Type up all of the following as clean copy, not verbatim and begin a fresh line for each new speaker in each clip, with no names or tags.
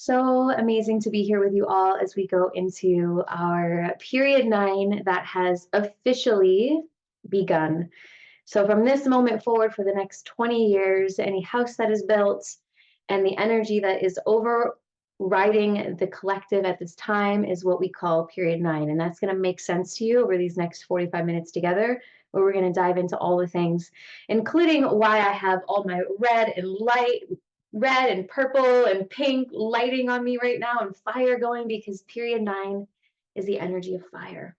so amazing to be here with you all as we go into our period 9 that has officially begun. So, from this moment forward for the next 20 years, any house that is built and the energy that is overriding the collective at this time is what we call period 9. And that's going to make sense to you over these next 45 minutes together, where we're going to dive into all the things, including why I have all my red and purple and pink lighting on me right now and fire going, because period 9 is the energy of fire.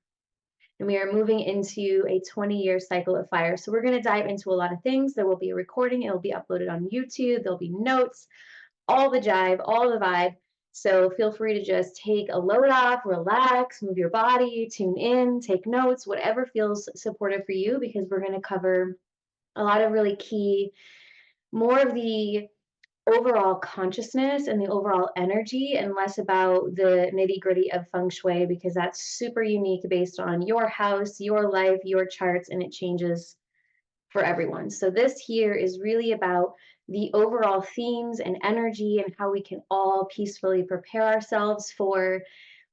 And we are moving into a 20-year cycle of fire. So we're going to dive into a lot of things. There will be a recording. It will be uploaded on YouTube. There'll be notes, all the jive, all the vibe. So feel free to just take a load off, relax, move your body, tune in, take notes, whatever feels supportive for you, because we're going to cover a lot of really key, more of the overall consciousness and the overall energy, and less about the nitty-gritty of feng shui, because that's super unique based on your house, your life, your charts, and it changes for everyone. So this here is really about the overall themes and energy and how we can all peacefully prepare ourselves for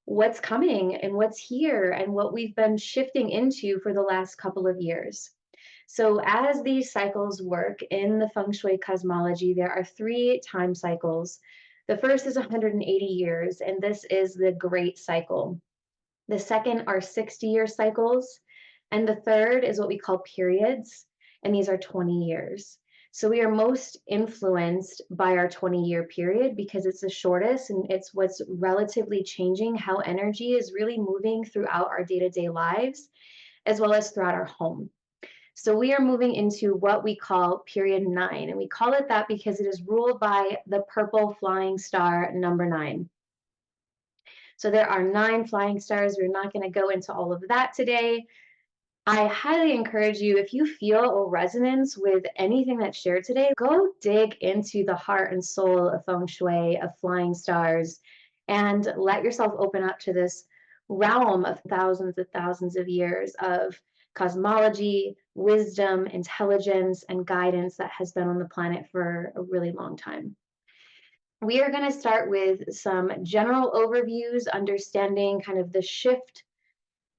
what's coming and what's here and what we've been shifting into for the last couple of years. So as these cycles work in the feng shui cosmology, there are 3 time cycles. The first is 180 years, and this is the great cycle. The second are 60-year cycles, and the third is what we call periods, and these are 20 years. So we are most influenced by our 20-year period because it's the shortest, and it's what's relatively changing how energy is really moving throughout our day-to-day lives, as well as throughout our home. So we are moving into what we call period 9, and we call it that because it is ruled by the purple flying star number 9. So there are 9 flying stars. We're not going to go into all of that today. I highly encourage you, if you feel a resonance with anything that's shared today, go dig into the heart and soul of feng shui, of flying stars, and let yourself open up to this realm of thousands of years of cosmology, wisdom, intelligence, and guidance that has been on the planet for a really long time. We are going to start with some general overviews, understanding kind of the shift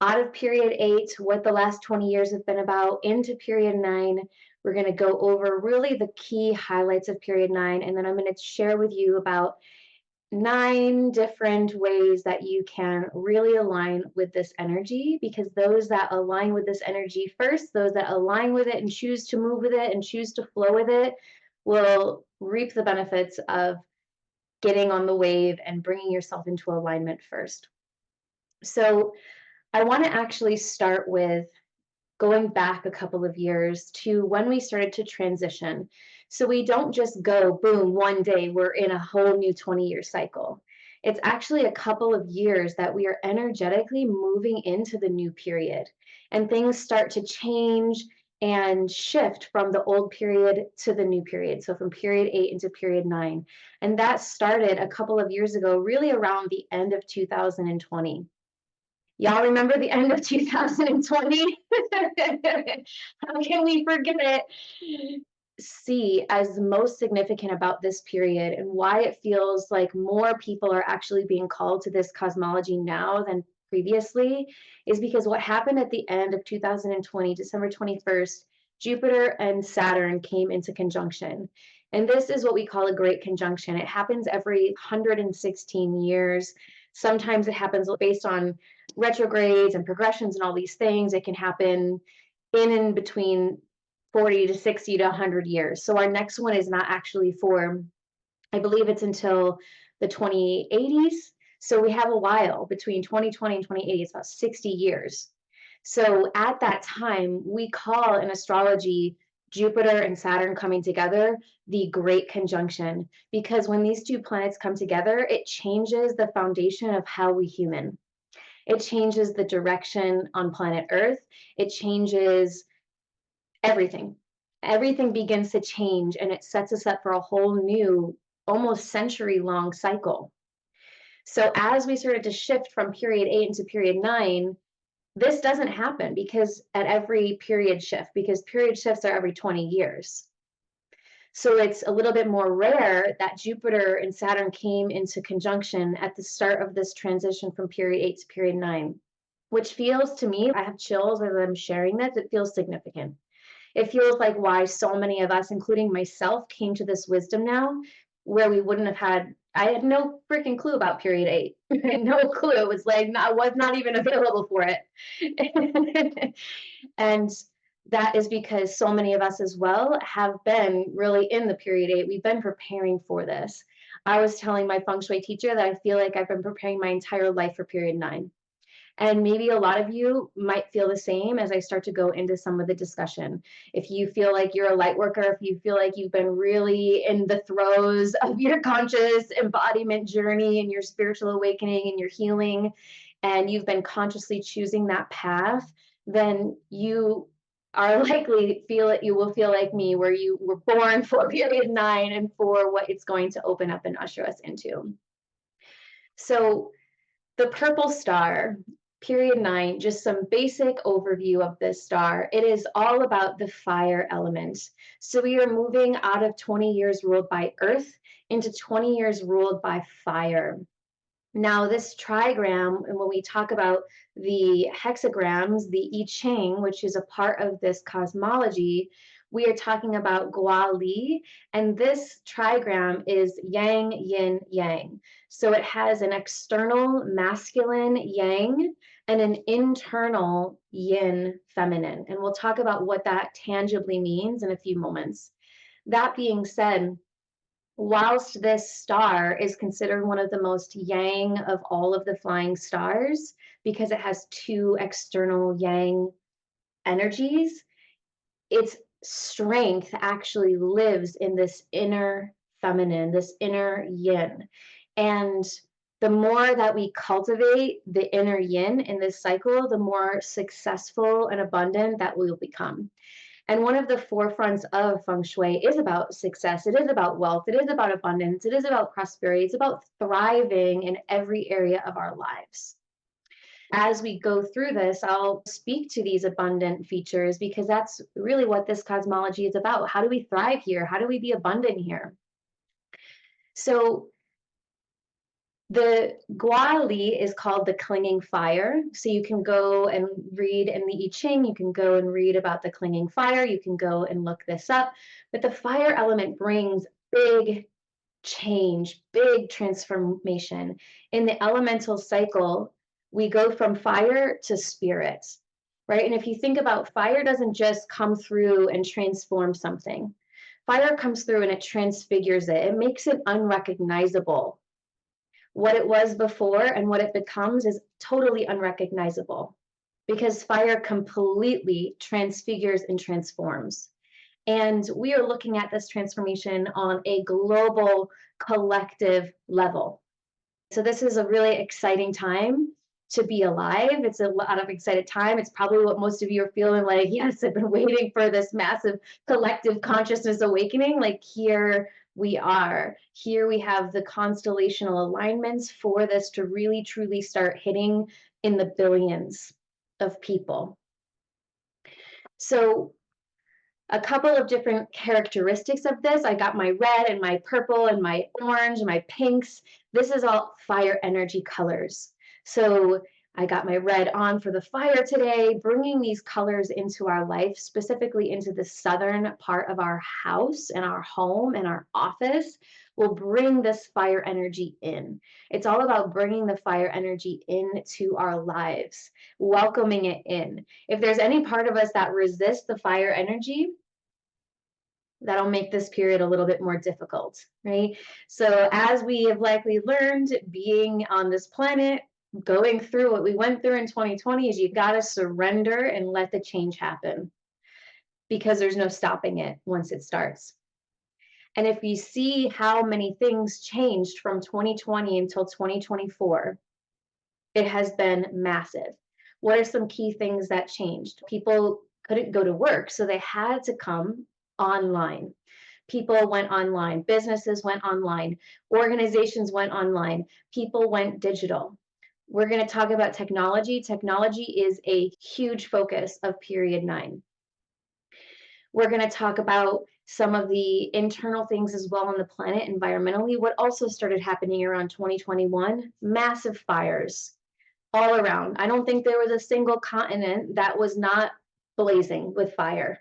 out of period 8, what the last 20 years have been about, into period 9. We're going to go over really the key highlights of period 9, and then I'm going to share with you about 9 different ways that you can really align with this energy, because those that align with this energy first, those that align with it and choose to move with it and choose to flow with it, will reap the benefits of getting on the wave and bringing yourself into alignment first. So I want to actually start with going back a couple of years to when we started to transition. So we don't just go, boom, one day we're in a whole new 20-year cycle. It's actually a couple of years that we are energetically moving into the new period, and things start to change and shift from the old period to the new period. So from period 8 into period 9. And that started a couple of years ago, really around the end of 2020. Y'all remember the end of 2020? How can we forget it? See as most significant about this period, and why it feels like more people are actually being called to this cosmology now than previously, is because what happened at the end of 2020, December 21st, Jupiter and Saturn came into conjunction. And this is what we call a great conjunction. It happens every 116 years. Sometimes it happens based on retrogrades and progressions and all these things. It can happen in between 40 to 60 to 100 years. So our next one is not actually for, I believe it's until the 2080s. So we have a while between 2020 and 2080. It's about 60 years. So at that time, we call in astrology Jupiter and Saturn coming together the Great Conjunction, because when these 2 planets come together, it changes the foundation of how we human. It changes the direction on planet Earth. It changes everything. Everything begins to change, and it sets us up for a whole new, almost century-long cycle. So as we started to shift from period 8 into period 9, this doesn't happen because at every period shift, because period shifts are every 20 years. So it's a little bit more rare that Jupiter and Saturn came into conjunction at the start of this transition from period 8 to period 9, which feels to me, I have chills as I'm sharing this, it feels significant. It feels like why so many of us, including myself, came to this wisdom now, where we wouldn't have had. I had no freaking clue about period 8. I had no clue. It was like I was not even available for it. And that is because so many of us as well have been really in the period 8. We've been preparing for this. I was telling my feng shui teacher that I feel like I've been preparing my entire life for period 9. And maybe a lot of you might feel the same as I start to go into some of the discussion. If you feel like you're a light worker, if you feel like you've been really in the throes of your conscious embodiment journey and your spiritual awakening and your healing, and you've been consciously choosing that path, then you are likely you will feel like me, where you were born for period 9 and for what it's going to open up and usher us into. So the purple star, period 9, just some basic overview of this star. It is all about the fire element. So we are moving out of 20 years ruled by earth into 20 years ruled by fire. Now, this trigram, and when we talk about the hexagrams, the I Ching, which is a part of this cosmology, we are talking about Gua Li, and this trigram is Yang, Yin, Yang. So it has an external masculine Yang and an internal Yin feminine. And we'll talk about what that tangibly means in a few moments. That being said, whilst this star is considered one of the most yang of all of the flying stars, because it has two external yang energies, its strength actually lives in this inner feminine, this inner yin. And the more that we cultivate the inner yin in this cycle, the more successful and abundant that we will become. And one of the forefronts of feng shui is about success. It is about wealth. It is about abundance. It is about prosperity. It's about thriving in every area of our lives. As we go through this, I'll speak to these abundant features because that's really what this cosmology is about. How do we thrive here? How do we be abundant here? So the Gua Li is called the clinging fire. So you can go and read in the I Ching, you can go and read about the clinging fire, you can go and look this up. But the fire element brings big change, big transformation. In the elemental cycle, we go from fire to spirit, right? And if you think about fire, doesn't just come through and transform something. Fire comes through and it transfigures it. It makes it unrecognizable. What it was before and what it becomes is totally unrecognizable because fire completely transfigures and transforms. And we are looking at this transformation on a global collective level. So this is a really exciting time to be alive. It's a lot of excited time. It's probably what most of you are feeling like, yes, I've been waiting for this massive collective consciousness awakening. Like here we are. Here we have the constellational alignments for this to really, truly start hitting in the billions of people. So a couple of different characteristics of this. I got my red and my purple and my orange and my pinks. This is all fire energy colors. So I got my red on for the fire today, bringing these colors into our life, specifically into the southern part of our house and our home and our office, will bring this fire energy in. It's all about bringing the fire energy into our lives, welcoming it in. If there's any part of us that resists the fire energy, that'll make this period a little bit more difficult, right? So as we have likely learned, being on this planet, going through what we went through in 2020, is you got to surrender and let the change happen because there's no stopping it once it starts. And if you see how many things changed from 2020 until 2024, it has been massive. What are some key things that changed? People couldn't go to work, so they had to come online. People went online, businesses went online, organizations went online, people went digital. We're going to talk about technology. Technology is a huge focus of period 9. We're going to talk about some of the internal things as well on the planet environmentally. What also started happening around 2021, massive fires all around. I don't think there was a single continent that was not blazing with fire.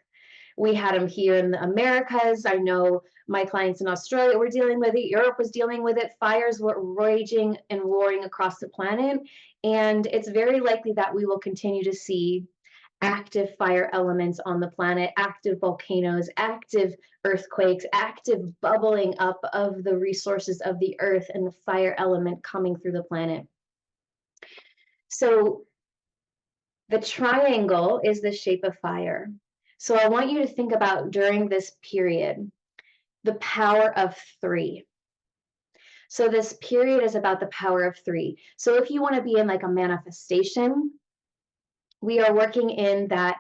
We had them here in the Americas. I know my clients in Australia were dealing with it. Europe was dealing with it. Fires were raging and roaring across the planet. And it's very likely that we will continue to see active fire elements on the planet, active volcanoes, active earthquakes, active bubbling up of the resources of the earth and the fire element coming through the planet. So the triangle is the shape of fire. So I want you to think about during this period, the power of 3. So this period is about the power of 3. So if you want to be in like a manifestation, we are working in that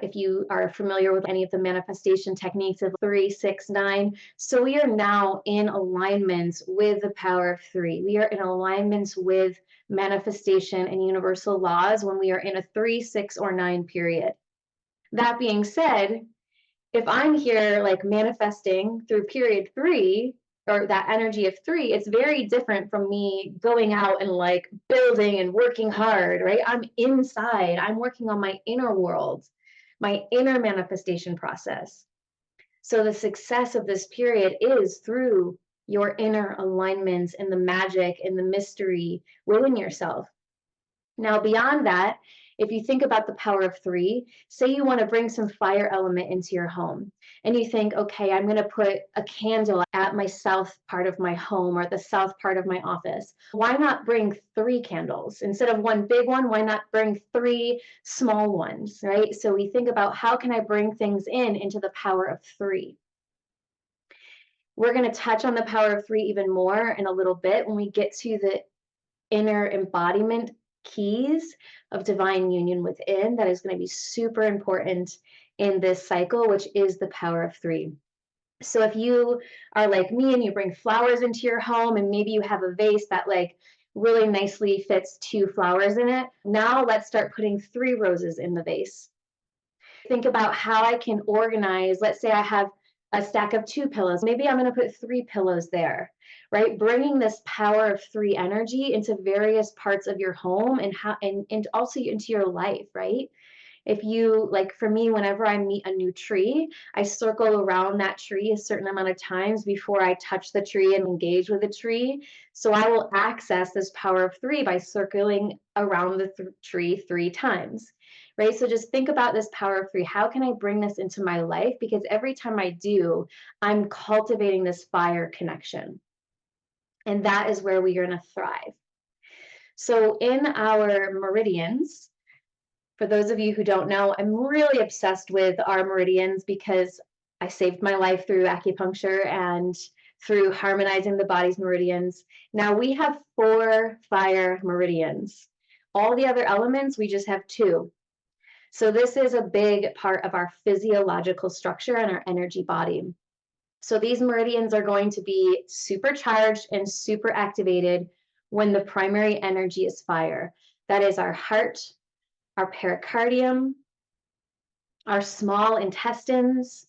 if you are familiar with any of the manifestation techniques of 3, 6, 9. So we are now in alignments with the power of 3. We are in alignments with manifestation and universal laws when we are in a 3, 6, or 9 period. That being said, if I'm here like manifesting through period 3, or that energy of 3, it's very different from me going out and like building and working hard, right? I'm inside, I'm working on my inner world, my inner manifestation process. So the success of this period is through your inner alignments and the magic and the mystery within yourself. Now, beyond that, if you think about the power of 3, say you want to bring some fire element into your home, and you think, okay, I'm going to put a candle at my south part of my home or the south part of my office. Why not bring 3 candles? Instead of one big one, why not bring 3 small ones, right? So we think about how can I bring things into the power of 3. We're going to touch on the power of 3 even more in a little bit when we get to the inner embodiment keys of divine union within. That is going to be super important in this cycle, which is the power of 3. So if you are like me and you bring flowers into your home, and maybe you have a vase that like really nicely fits 2 flowers in it, now let's start putting 3 roses in the vase. Think about how I can organize. Let's say I have a stack of 2 pillows. Maybe I'm going to put 3 pillows there, right? Bringing this power of 3 energy into various parts of your home and also into your life, right? If you, like for me, whenever I meet a new tree, I circle around that tree a certain amount of times before I touch the tree and engage with the tree. So I will access this power of 3 by circling around the tree 3 times. Right? So just think about this power of 3. How can I bring this into my life? Because every time I do, I'm cultivating this fire connection. And that is where we are going to thrive. So in our meridians, for those of you who don't know, I'm really obsessed with our meridians because I saved my life through acupuncture and through harmonizing the body's meridians. Now we have 4 fire meridians. All the other elements, we just have 2. So this is a big part of our physiological structure and our energy body. So these meridians are going to be supercharged and super activated when the primary energy is fire. That is our heart, our pericardium, our small intestines,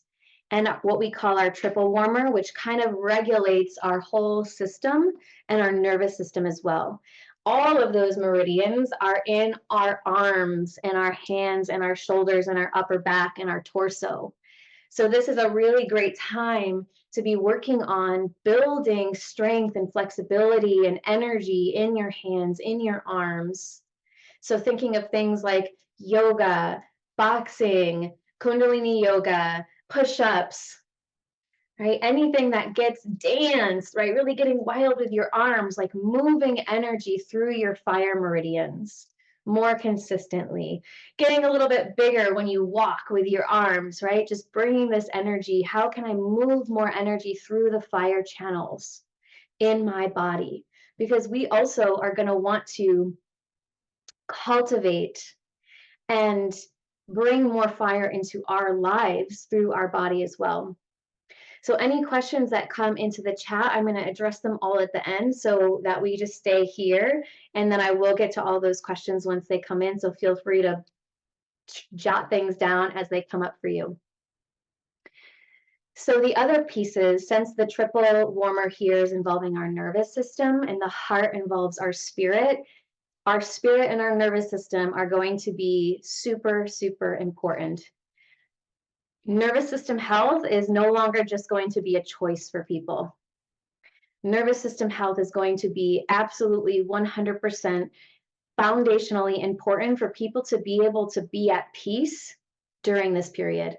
and what we call our triple warmer, which kind of regulates our whole system and our nervous system as well. All of those meridians are in our arms and our hands and our shoulders and our upper back and our torso. So this is a really great time to be working on building strength and flexibility and energy in your hands, in your arms. So thinking of things like yoga, boxing, Kundalini yoga, push-ups, right? Anything that gets danced, right? Really getting wild with your arms, like moving energy through your fire meridians more consistently, getting a little bit bigger when you walk with your arms, right? Just bringing this energy. How can I move more energy through the fire channels in my body? Because we also are going to want to cultivate and bring more fire into our lives through our body as well. So any questions that come into the chat, I'm going to address them all at the end so that we just stay here. And then I will get to all those questions once they come in. So feel free to jot things down as they come up for you. So the other pieces, since the triple warmer here is involving our nervous system and the heart involves our spirit and our nervous system are going to be super, super important. Nervous system health is no longer just going to be a choice for people. Nervous system health is going to be absolutely 100% foundationally important for people to be able to be at peace during this period,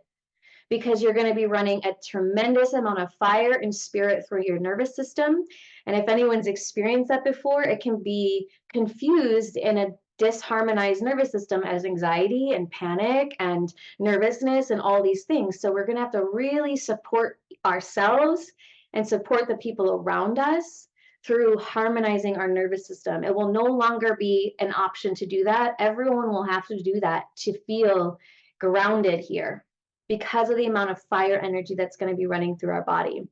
because you're going to be running a tremendous amount of fire and spirit through your nervous system. And if anyone's experienced that before, it can be confused in a disharmonized nervous system as anxiety and panic and nervousness and all these things. So we're going to have to really support ourselves and support the people around us through harmonizing our nervous system. It will no longer be an option to do that. Everyone will have to do that to feel grounded here, because of the amount of fire energy that's going to be running through our body,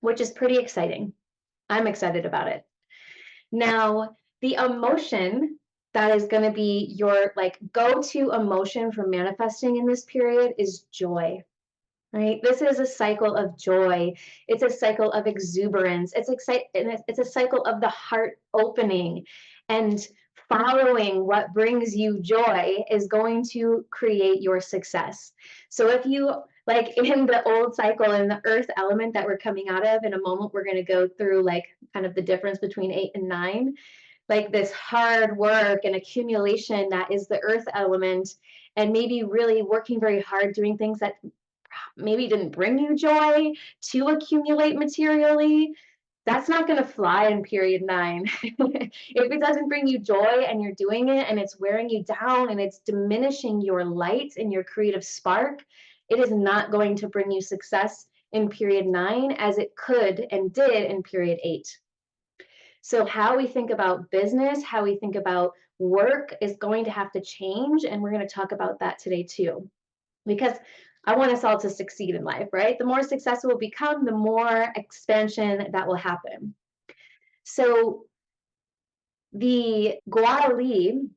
which is pretty exciting. I'm excited about it. Now, the emotion that is going to be your like go-to emotion for manifesting in this period is joy. Right? This is a cycle of joy. It's a cycle of exuberance. It's a cycle of the heart opening, and following what brings you joy is going to create your success. So if you like in the old cycle in the earth element that we're coming out of, in a moment we're going to go through like kind of the difference between 8 and 9, like this hard work and accumulation that is the earth element, and maybe really working very hard doing things that maybe didn't bring you joy to accumulate materially, that's not going to fly in period 9. If it doesn't bring you joy and you're doing it and it's wearing you down and it's diminishing your light and your creative spark, it is not going to bring you success in period 9 as it could and did in period 8. So how we think about business, how we think about work is going to have to change, and we're going to talk about that today too, because I want us all to succeed in life, right? The more successful we become, the more expansion that will happen. So the Guali,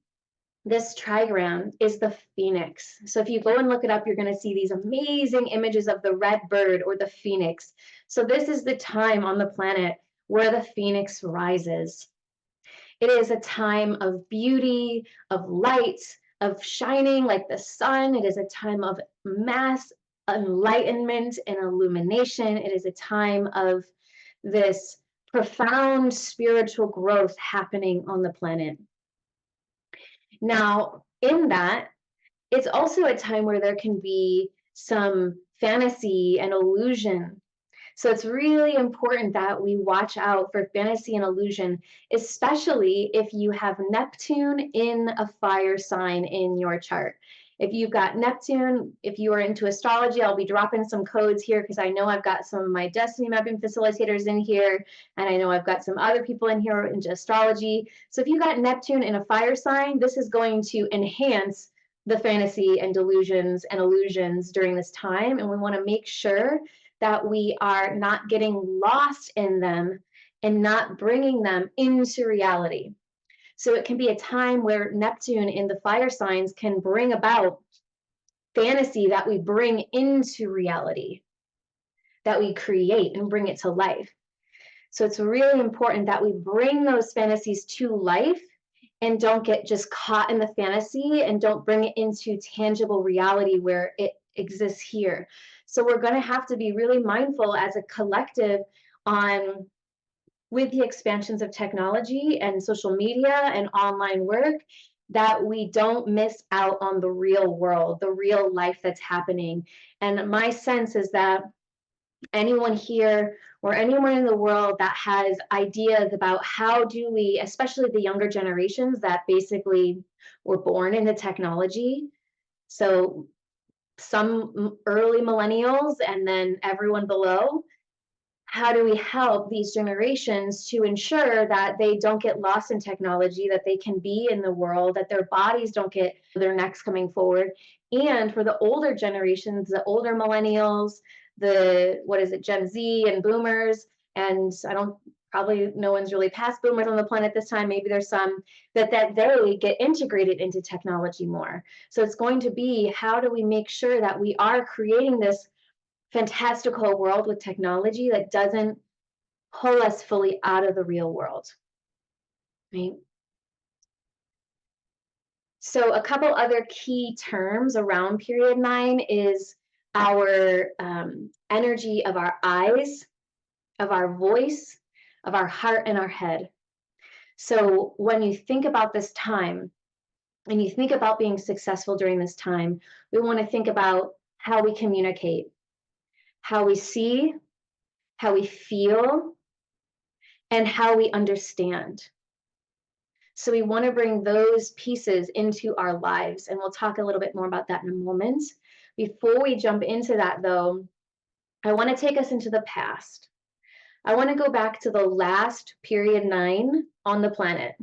this trigram, is the phoenix. So if you go and look it up, you're going to see these amazing images of the red bird or the phoenix. So this is the time on the planet where the phoenix rises. It is a time of beauty, of light, of shining like the sun. It is a time of mass enlightenment and illumination. It is a time of this profound spiritual growth happening on the planet. Now, in that, it's also a time where there can be some fantasy and illusion. So it's really important that we watch out for fantasy and illusion, especially if you have Neptune in a fire sign in your chart. If you've got Neptune, if you are into astrology, I'll be dropping some codes here because I know I've got some of my destiny mapping facilitators in here, and I know I've got some other people in here into astrology. So if you got Neptune in a fire sign, this is going to enhance the fantasy and delusions and illusions during this time, and we want to make sure that we are not getting lost in them and not bringing them into reality. So it can be a time where Neptune in the fire signs can bring about fantasy that we bring into reality, that we create and bring it to life. So it's really important that we bring those fantasies to life and don't get just caught in the fantasy and don't bring it into tangible reality where it exists here. So we're going to have to be really mindful as a collective on, with the expansions of technology and social media and online work, that we don't miss out on the real world, the real life that's happening. And my sense is that anyone here or anyone in the world that has ideas about how do we, especially the younger generations that basically were born into technology, so some early millennials and then everyone below, how do we help these generations to ensure that they don't get lost in technology, that they can be in the world, that their bodies don't get their necks coming forward? And for the older generations, the older millennials, the, what is it, Gen Z and boomers, and I don't, probably no one's really past boomers on the planet this time, maybe there's some, that they get integrated into technology more. So it's going to be, how do we make sure that we are creating this fantastical world with technology that doesn't pull us fully out of the real world, right? So a couple other key terms around period 9 is our energy of our eyes, of our voice, of our heart, and our head. So when you think about this time and you think about being successful during this time, we want to think about how we communicate, how we see, how we feel, and how we understand. So we want to bring those pieces into our lives, and we'll talk a little bit more about that in a moment. Before we jump into that, though, I want to take us into the past. I want to go back to the last period 9 on the planet,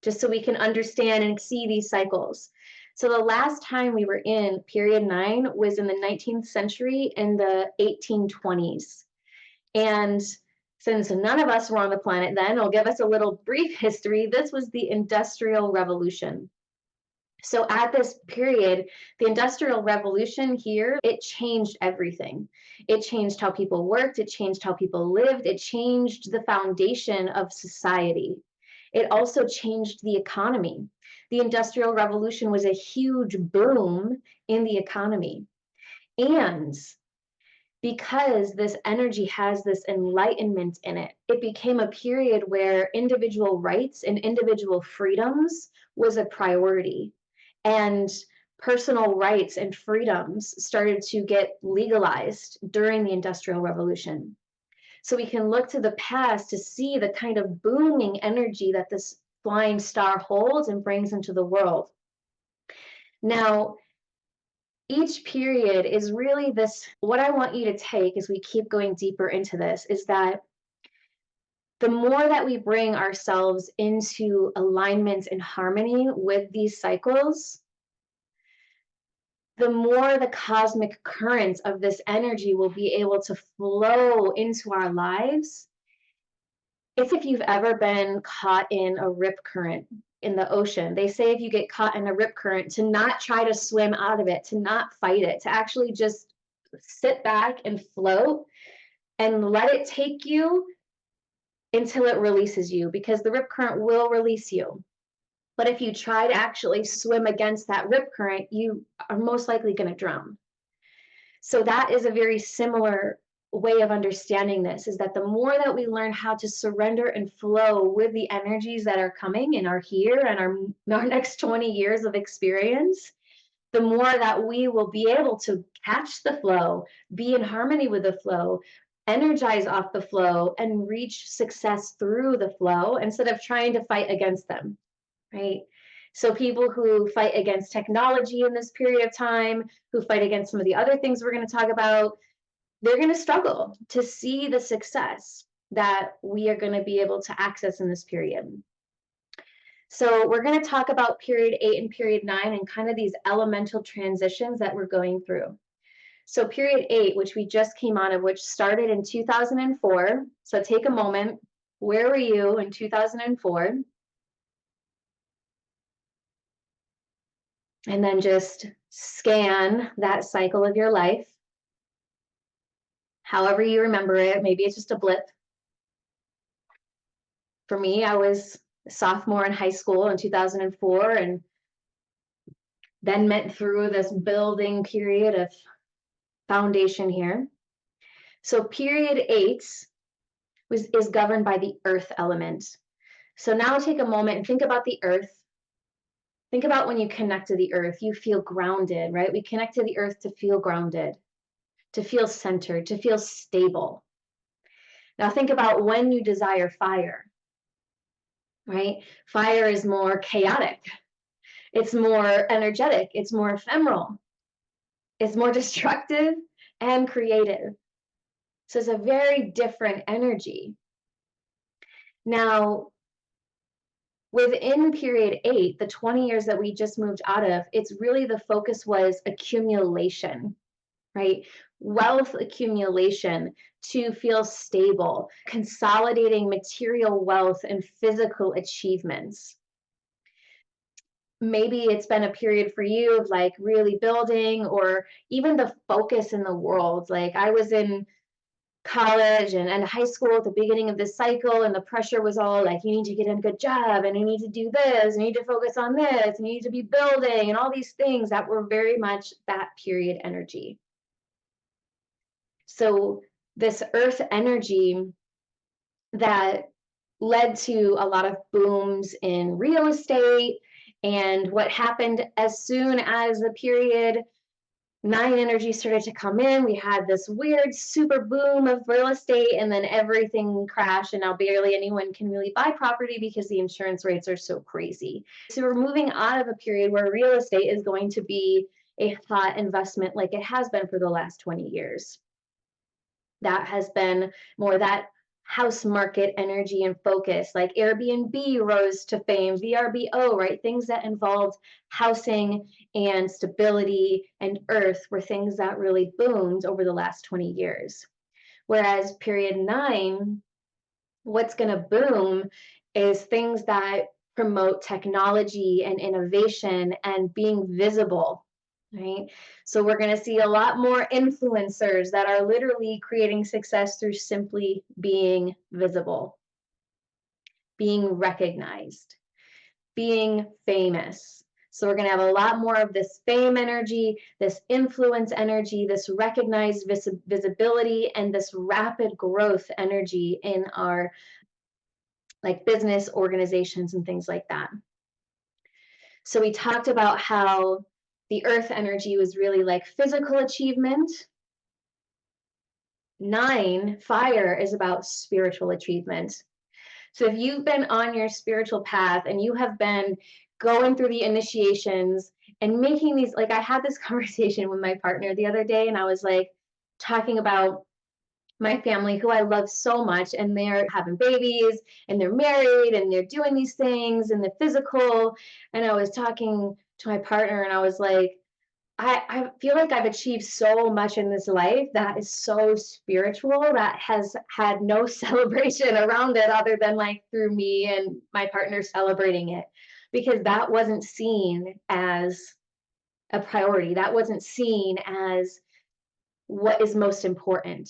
just so we can understand and see these cycles. So the last time we were in period 9 was in the 19th century in the 1820s. And since none of us were on the planet then, I'll give us a little brief history. This was the Industrial Revolution. So at this period, the Industrial Revolution here, it changed everything. It changed how people worked, it changed how people lived, it changed the foundation of society. It also changed the economy. The Industrial Revolution was a huge boom in the economy. And because this energy has this enlightenment in it, it became a period where individual rights and individual freedoms was a priority. And personal rights and freedoms started to get legalized during the Industrial Revolution. So we can look to the past to see the kind of booming energy that this flying star holds and brings into the world. Now, each period is really this, what I want you to take as we keep going deeper into this is that the more that we bring ourselves into alignment and harmony with these cycles, the more the cosmic currents of this energy will be able to flow into our lives. It's if you've ever been caught in a rip current in the ocean. They say if you get caught in a rip current, to not try to swim out of it, to not fight it, to actually just sit back and float and let it take you until it releases you, because the rip current will release you. But if you try to actually swim against that rip current, you are most likely going to drown. So that is a very similar way of understanding this, is that the more that we learn how to surrender and flow with the energies that are coming and are here and our next 20 years of experience, the more that we will be able to catch the flow, be in harmony with the flow, energize off the flow, and reach success through the flow instead of trying to fight against them, right? So people who fight against technology in this period of time, who fight against some of the other things we're going to talk about, they're going to struggle to see the success that we are going to be able to access in this period. So we're going to talk about period 8 and period 9 and kind of these elemental transitions that we're going through. So period 8, which we just came out of, which started in 2004. So take a moment. Where were you in 2004? And then just scan that cycle of your life. However you remember it, maybe it's just a blip. For me, I was a sophomore in high school in 2004 and then went through this building period of foundation here. So period 8 is governed by the earth element. So now take a moment and think about the earth. Think about when you connect to the earth, you feel grounded, right? We connect to the earth to feel grounded, to feel centered, to feel stable. Now think about when you desire fire, right? Fire is more chaotic. It's more energetic. It's more ephemeral. It's more destructive and creative. So it's a very different energy. Now, within period 8, the 20 years that we just moved out of, it's really the focus was accumulation, right? Wealth accumulation to feel stable, consolidating material wealth and physical achievements. maybe it's been a period for you of like really building, or even the focus in the world. Like I was in college and high school at the beginning of this cycle, and the pressure was all like, you need to get a good job, and you need to do this, and you need to focus on this, and you need to be building, and all these things that were very much that period energy. So this earth energy that led to a lot of booms in real estate, and what happened as soon as the period 9 energy started to come in, we had this weird super boom of real estate, and then everything crashed, and now barely anyone can really buy property because the insurance rates are so crazy. So we're moving out of a period where real estate is going to be a hot investment like it has been for the last 20 years. That has been more that house market energy and focus, like Airbnb rose to fame, VRBO, right? Things that involved housing and stability and earth were things that really boomed over the last 20 years. Whereas period 9, what's going to boom is things that promote technology and innovation and being visible, right? So we're going to see a lot more influencers that are literally creating success through simply being visible, being recognized, being famous. So we're going to have a lot more of this fame energy, this influence energy, this recognized visibility, and this rapid growth energy in our like business organizations and things like that. So we talked about how the earth energy was really like physical achievement. 9, fire, is about spiritual achievement. So if you've been on your spiritual path and you have been going through the initiations and making these, like I had this conversation with my partner the other day, and I was like talking about my family who I love so much, and they're having babies and they're married and they're doing these things and the physical. And I was talking to my partner and I was like, I feel like I've achieved so much in this life that is so spiritual that has had no celebration around it other than like through me and my partner celebrating it, because that wasn't seen as a priority. That wasn't seen as what is most important,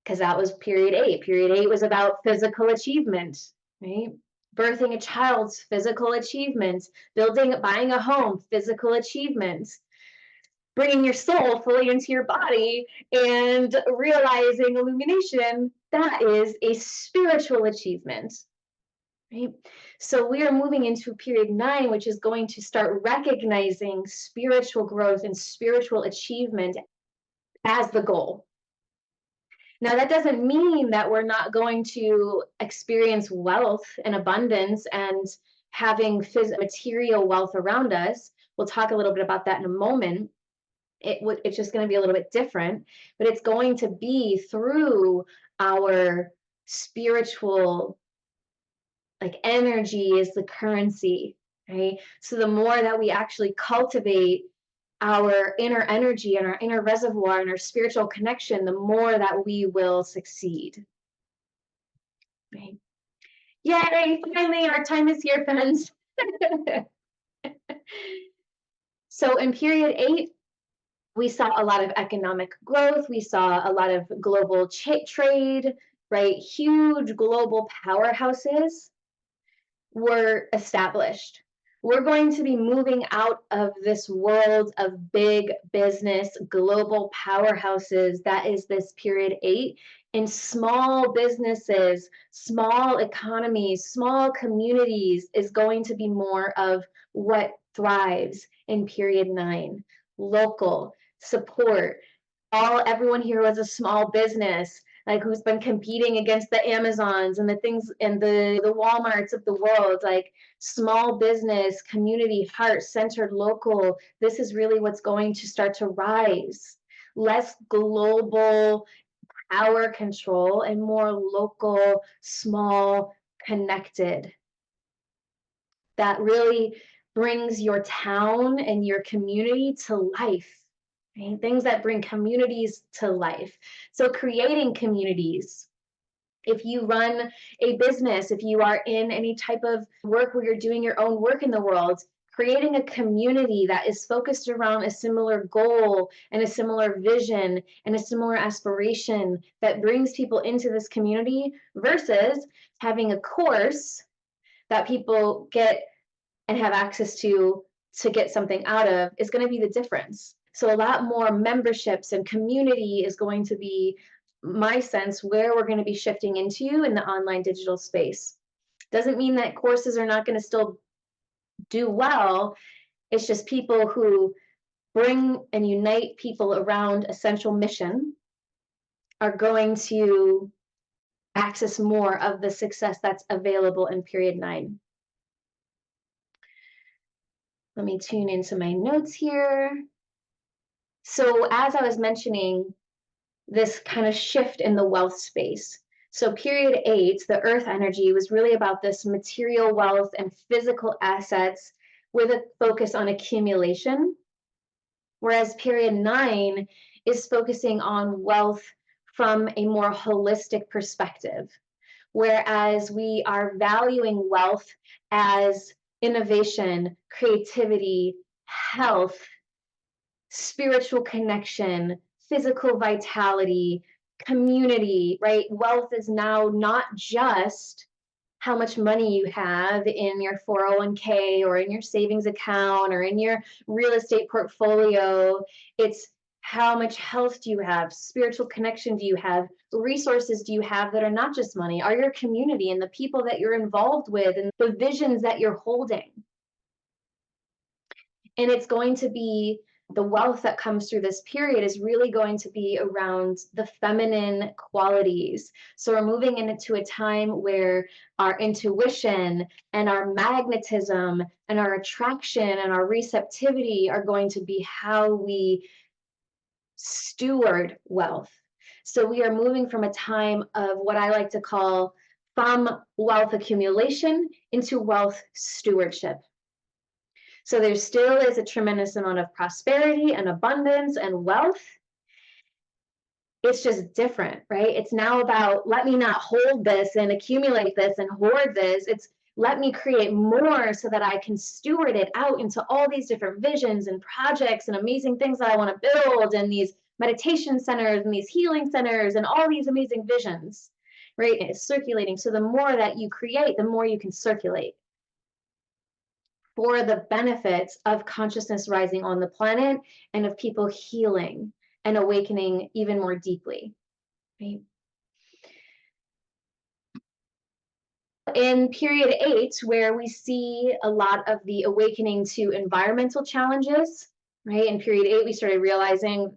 because that was period 8. Period 8 was about physical achievement, right? Birthing a child's physical achievements, buying a home, physical achievements, bringing your soul fully into your body and realizing illumination, that is a spiritual achievement, right? So we are moving into period 9, which is going to start recognizing spiritual growth and spiritual achievement as the goal. Now, that doesn't mean that we're not going to experience wealth and abundance and having material wealth around us. We'll talk a little bit about that in a moment. It's just going to be a little bit different, but it's going to be through our spiritual, like energy is the currency, right? So the more that we actually cultivate our inner energy and our inner reservoir and our spiritual connection, the more that we will succeed. Right? Yay, finally, our time is here, friends. So in period 8, we saw a lot of economic growth. We saw a lot of global trade, right? Huge global powerhouses were established. We're going to be moving out of this world of big business, global powerhouses. That is this period 8. And small businesses, small economies, small communities is going to be more of what thrives in period 9. Local support. Everyone here was a small business, like who's been competing against the Amazons and the things and the Walmarts of the world, like small business, community, heart-centered, local. This is really what's going to start to rise. Less global power control and more local, small, connected. That really brings your town and your community to life. Right? Things that bring communities to life. So creating communities, If you run a business, if you are in any type of work where you're doing your own work in the world, creating a community that is focused around a similar goal and a similar vision and a similar aspiration that brings people into this community versus having a course that people get and have access to get something out of is going to be the difference. So a lot more memberships and community is going to be my sense where we're going to be shifting into in the online digital space. Doesn't mean that courses are not going to still do well. It's just people who bring and unite people around a central mission are going to access more of the success that's available in period 9. Let me tune into my notes here. So as I was mentioning, this kind of shift in the wealth space. So period 8, the earth energy, was really about this material wealth and physical assets with a focus on accumulation. Whereas period 9 is focusing on wealth from a more holistic perspective. Whereas we are valuing wealth as innovation, creativity, health, spiritual connection, physical vitality, community, right? Wealth is now not just how much money you have in your 401k or in your savings account or in your real estate portfolio. It's how much health do you have? Spiritual connection do you have? Resources do you have that are not just money? Are your community and the people that you're involved with and the visions that you're holding? And it's going to be the wealth that comes through this period is really going to be around the feminine qualities. So we're moving into a time where our intuition and our magnetism and our attraction and our receptivity are going to be how we steward wealth. So we are moving from a time of what I like to call from wealth accumulation into wealth stewardship. So there still is a tremendous amount of prosperity and abundance and wealth. It's just different, right? It's now about, let me not hold this and accumulate this and hoard this. It's let me create more so that I can steward it out into all these different visions and projects and amazing things that I want to build, and these meditation centers and these healing centers and all these amazing visions, right? It's circulating. So the more that you create, the more you can circulate for the benefits of consciousness rising on the planet and of people healing and awakening even more deeply, right? In period 8, where we see a lot of the awakening to environmental challenges, right? In period 8, we started realizing,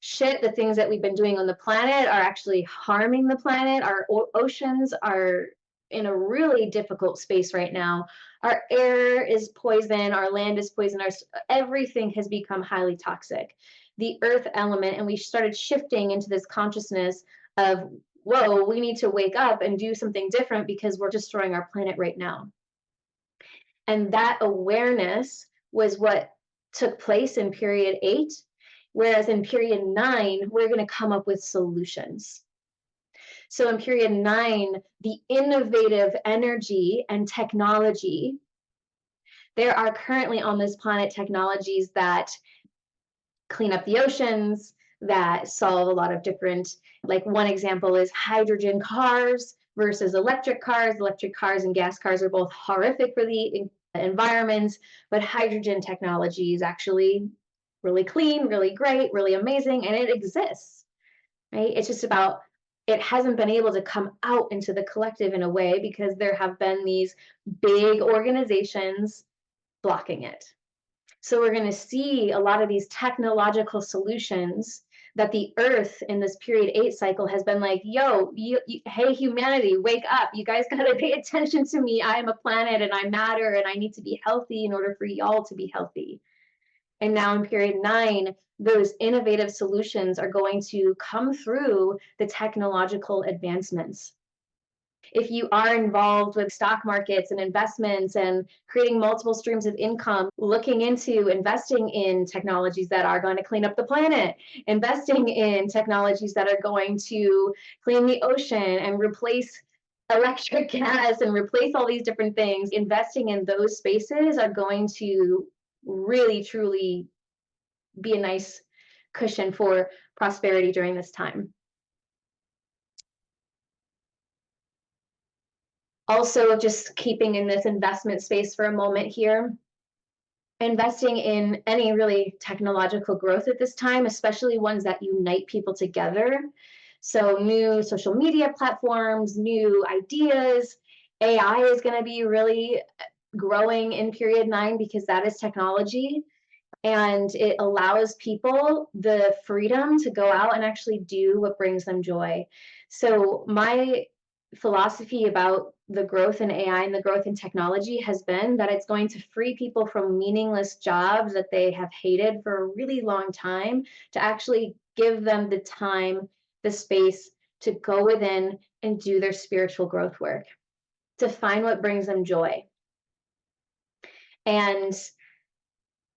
shit, the things that we've been doing on the planet are actually harming the planet. Our oceans are in a really difficult space right now. Our air is poison, our land is poison, everything has become highly toxic. The earth element, and we started shifting into this consciousness of, whoa, we need to wake up and do something different because we're destroying our planet right now. And that awareness was what took place in period 8. Whereas in period 9, we're going to come up with solutions. So in period 9, the innovative energy and technology, there are currently on this planet technologies that clean up the oceans, that solve a lot of different, like one example is hydrogen cars versus electric cars. Electric cars and gas cars are both horrific for the environment, but hydrogen technology is actually really clean, really great, really amazing, and it exists, right? It's just about, it hasn't been able to come out into the collective in a way because there have been these big organizations blocking it. So we're going to see a lot of these technological solutions that the earth in this period 8 cycle has been like, yo, hey, humanity, wake up. You guys got to pay attention to me. I am a planet and I matter and I need to be healthy in order for y'all to be healthy. And now in period 9, those innovative solutions are going to come through the technological advancements. If you are involved with stock markets and investments and creating multiple streams of income, looking into investing in technologies that are going to clean up the planet, investing in technologies that are going to clean the ocean and replace electric gas and replace all these different things, investing in those spaces are going to really, truly be a nice cushion for prosperity during this time. Also, just keeping in this investment space for a moment here, investing in any really technological growth at this time, especially ones that unite people together. So new social media platforms, new ideas. AI is going to be really growing in period 9 because that is technology. And it allows people the freedom to go out and actually do what brings them joy. So my philosophy about the growth in AI and the growth in technology has been that it's going to free people from meaningless jobs that they have hated for a really long time, to actually give them the time, the space to go within and do their spiritual growth work, to find what brings them joy. And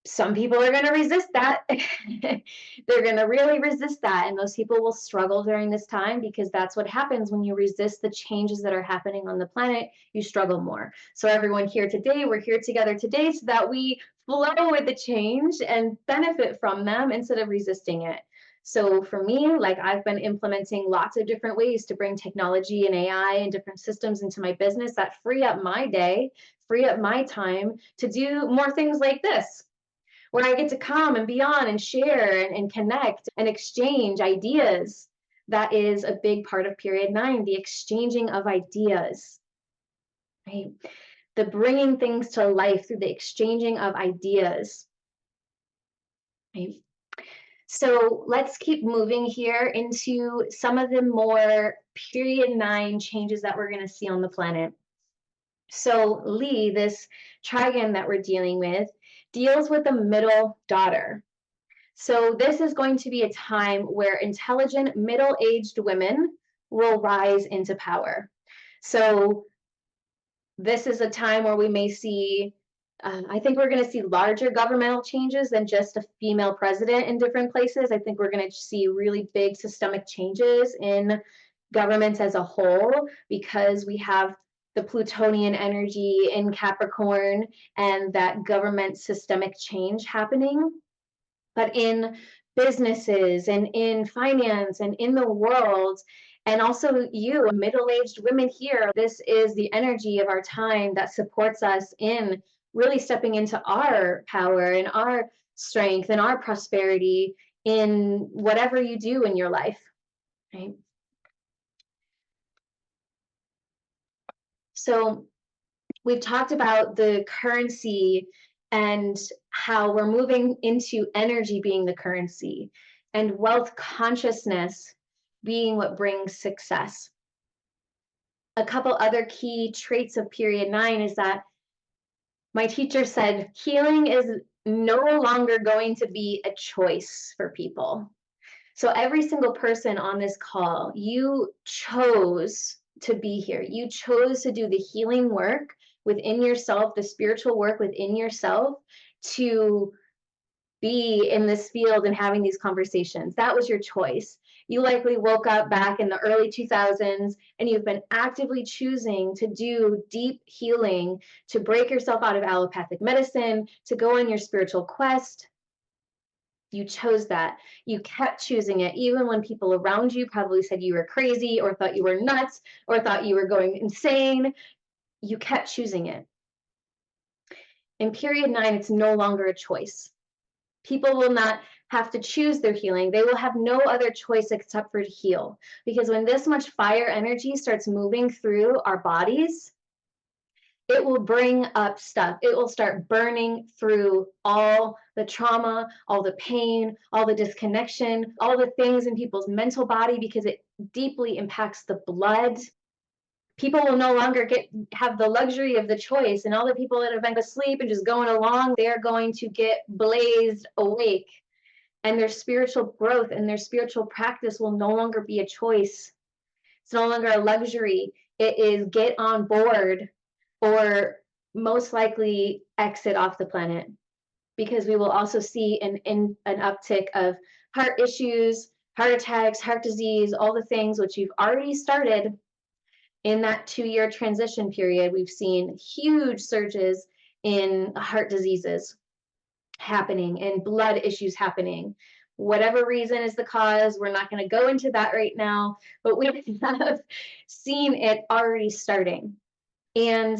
some people are going to resist that. They're going to really resist that. And those people will struggle during this time, because that's what happens when you resist the changes that are happening on the planet. You struggle more. So everyone here today, we're here together today so that we flow with the change and benefit from them instead of resisting it. So for me, like, I've been implementing lots of different ways to bring technology and AI and different systems into my business that free up my day, free up my time to do more things like this, where I get to come and be on and share and connect and exchange ideas. That is a big part of period 9, the exchanging of ideas, right? The bringing things to life through the exchanging of ideas, right? So let's keep moving here into some of the more period 9 changes that we're going to see on the planet. So Lee, this trigon that we're dealing with, deals with the middle daughter. So this is going to be a time where intelligent middle-aged women will rise into power. So this is a time where we may see, I think we're going to see larger governmental changes than just a female president in different places. I think we're going to see really big systemic changes in governments as a whole, because we have the Plutonian energy in Capricorn and that government systemic change happening. But in businesses and in finance and in the world, and also you, middle-aged women here, this is the energy of our time that supports us in really stepping into our power and our strength and our prosperity in whatever you do in your life, right? So we've talked about the currency and how we're moving into energy being the currency, and wealth consciousness being what brings success. A couple other key traits of period 9 is that my teacher said healing is no longer going to be a choice for people. So every single person on this call, you chose to be here. You chose to do the healing work within yourself, the spiritual work within yourself, to be in this field and having these conversations. That was your choice. You likely woke up back in the early 2000s and you've been actively choosing to do deep healing, to break yourself out of allopathic medicine, to go on your spiritual quest. You chose that. You kept choosing it, even when people around you probably said you were crazy or thought you were nuts or thought you were going insane. You kept choosing it. In period 9, it's no longer a choice. People will not have to choose their healing. They will have no other choice except for to heal. Because when this much fire energy starts moving through our bodies, it will bring up stuff. It will start burning through all the trauma, all the pain, all the disconnection, all the things in people's mental body, because it deeply impacts the blood. People will no longer have the luxury of the choice, and all the people that have been asleep and just going along, they're going to get blazed awake, and their spiritual growth and their spiritual practice will no longer be a choice. It's no longer a luxury. It is get on board or most likely exit off the planet, because we will also see an uptick of heart issues, heart attacks, heart disease, all the things which you've already started in that 2-year transition period. We've seen huge surges in heart diseases happening and blood issues happening. Whatever reason is the cause, we're not going to go into that right now, but we have seen it already starting. And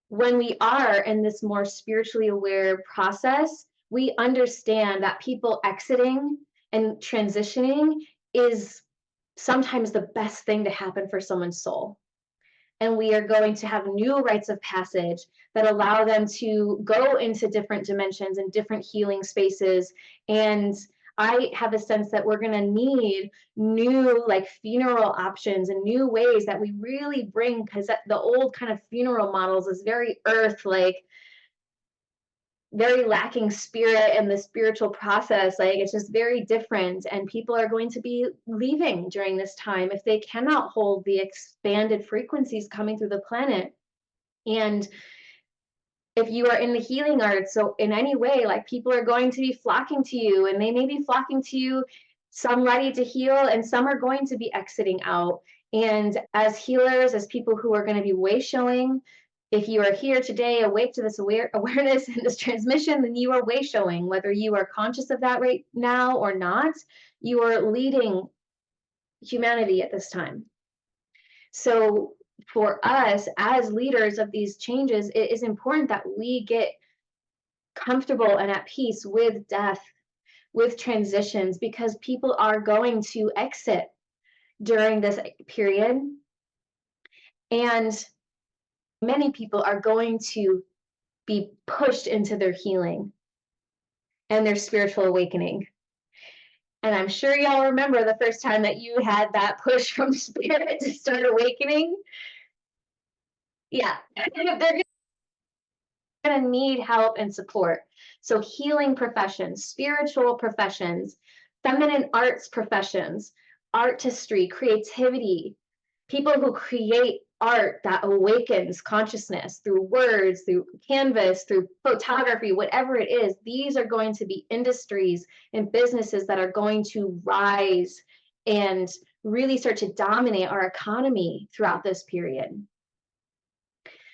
when we are in this more spiritually aware process, we understand that people exiting and transitioning is sometimes the best thing to happen for someone's soul. And we are going to have new rites of passage that allow them to go into different dimensions and different healing spaces. And I have a sense that we're going to need new like funeral options and new ways that we really bring, because the old kind of funeral models is very earth, like very lacking spirit and the spiritual process. Like it's just very different, and people are going to be leaving during this time if they cannot hold the expanded frequencies coming through the planet. And if you are in the healing arts, so in any way, like people are going to be flocking to you, and they may be flocking to you, some ready to heal and some are going to be exiting out. And as healers, as people who are going to be way showing, if you are here today awake to this awareness and this transmission, then you are way showing. Whether you are conscious of that right now or not, you are leading humanity at this time. So for us as leaders of these changes, it is important that we get comfortable and at peace with death, with transitions, because people are going to exit during this period. And many people are going to be pushed into their healing and their spiritual awakening. And I'm sure y'all remember the first time that you had that push from spirit to start awakening. Yeah, they're going to need help and support. So healing professions, spiritual professions, feminine arts professions, artistry, creativity, people who create art that awakens consciousness through words, through canvas, through photography, whatever it is, these are going to be industries and businesses that are going to rise and really start to dominate our economy throughout this period.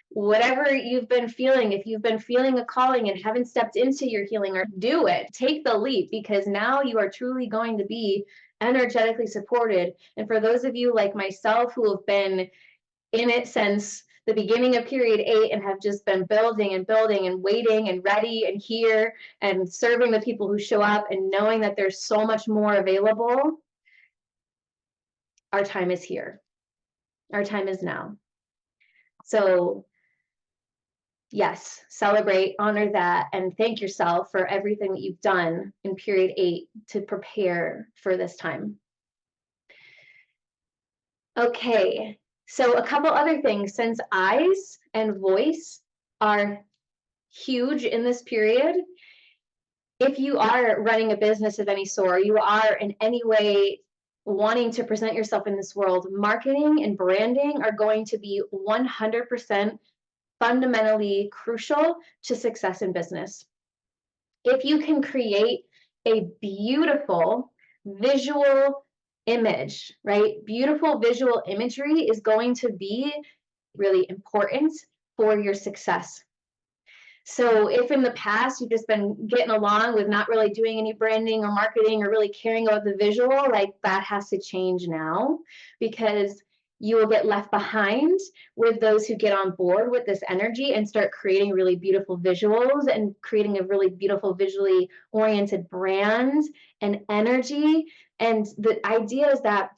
Whatever you've been feeling, if you've been feeling a calling and haven't stepped into your healing, or do it, take the leap, because now you are truly going to be energetically supported. And for those of you like myself who have been in it since the beginning of period 8 and have just been building and building and waiting and ready and here and serving the people who show up and knowing that there's so much more available, our time is here. Our time is now. So yes, celebrate, honor that, and thank yourself for everything that you've done in period 8 to prepare for this time. Okay, so a couple other things. Since eyes and voice are huge in this period, if you are running a business of any sort, you are in any way wanting to present yourself in this world, marketing and branding are going to be 100% fundamentally crucial to success in business. If you can create a beautiful visual image, right? Beautiful visual imagery is going to be really important for your success. So if in the past you've just been getting along with not really doing any branding or marketing or really caring about the visual, like that has to change now, because you will get left behind with those who get on board with this energy and start creating really beautiful visuals and creating a really beautiful visually oriented brand and energy. And the idea is that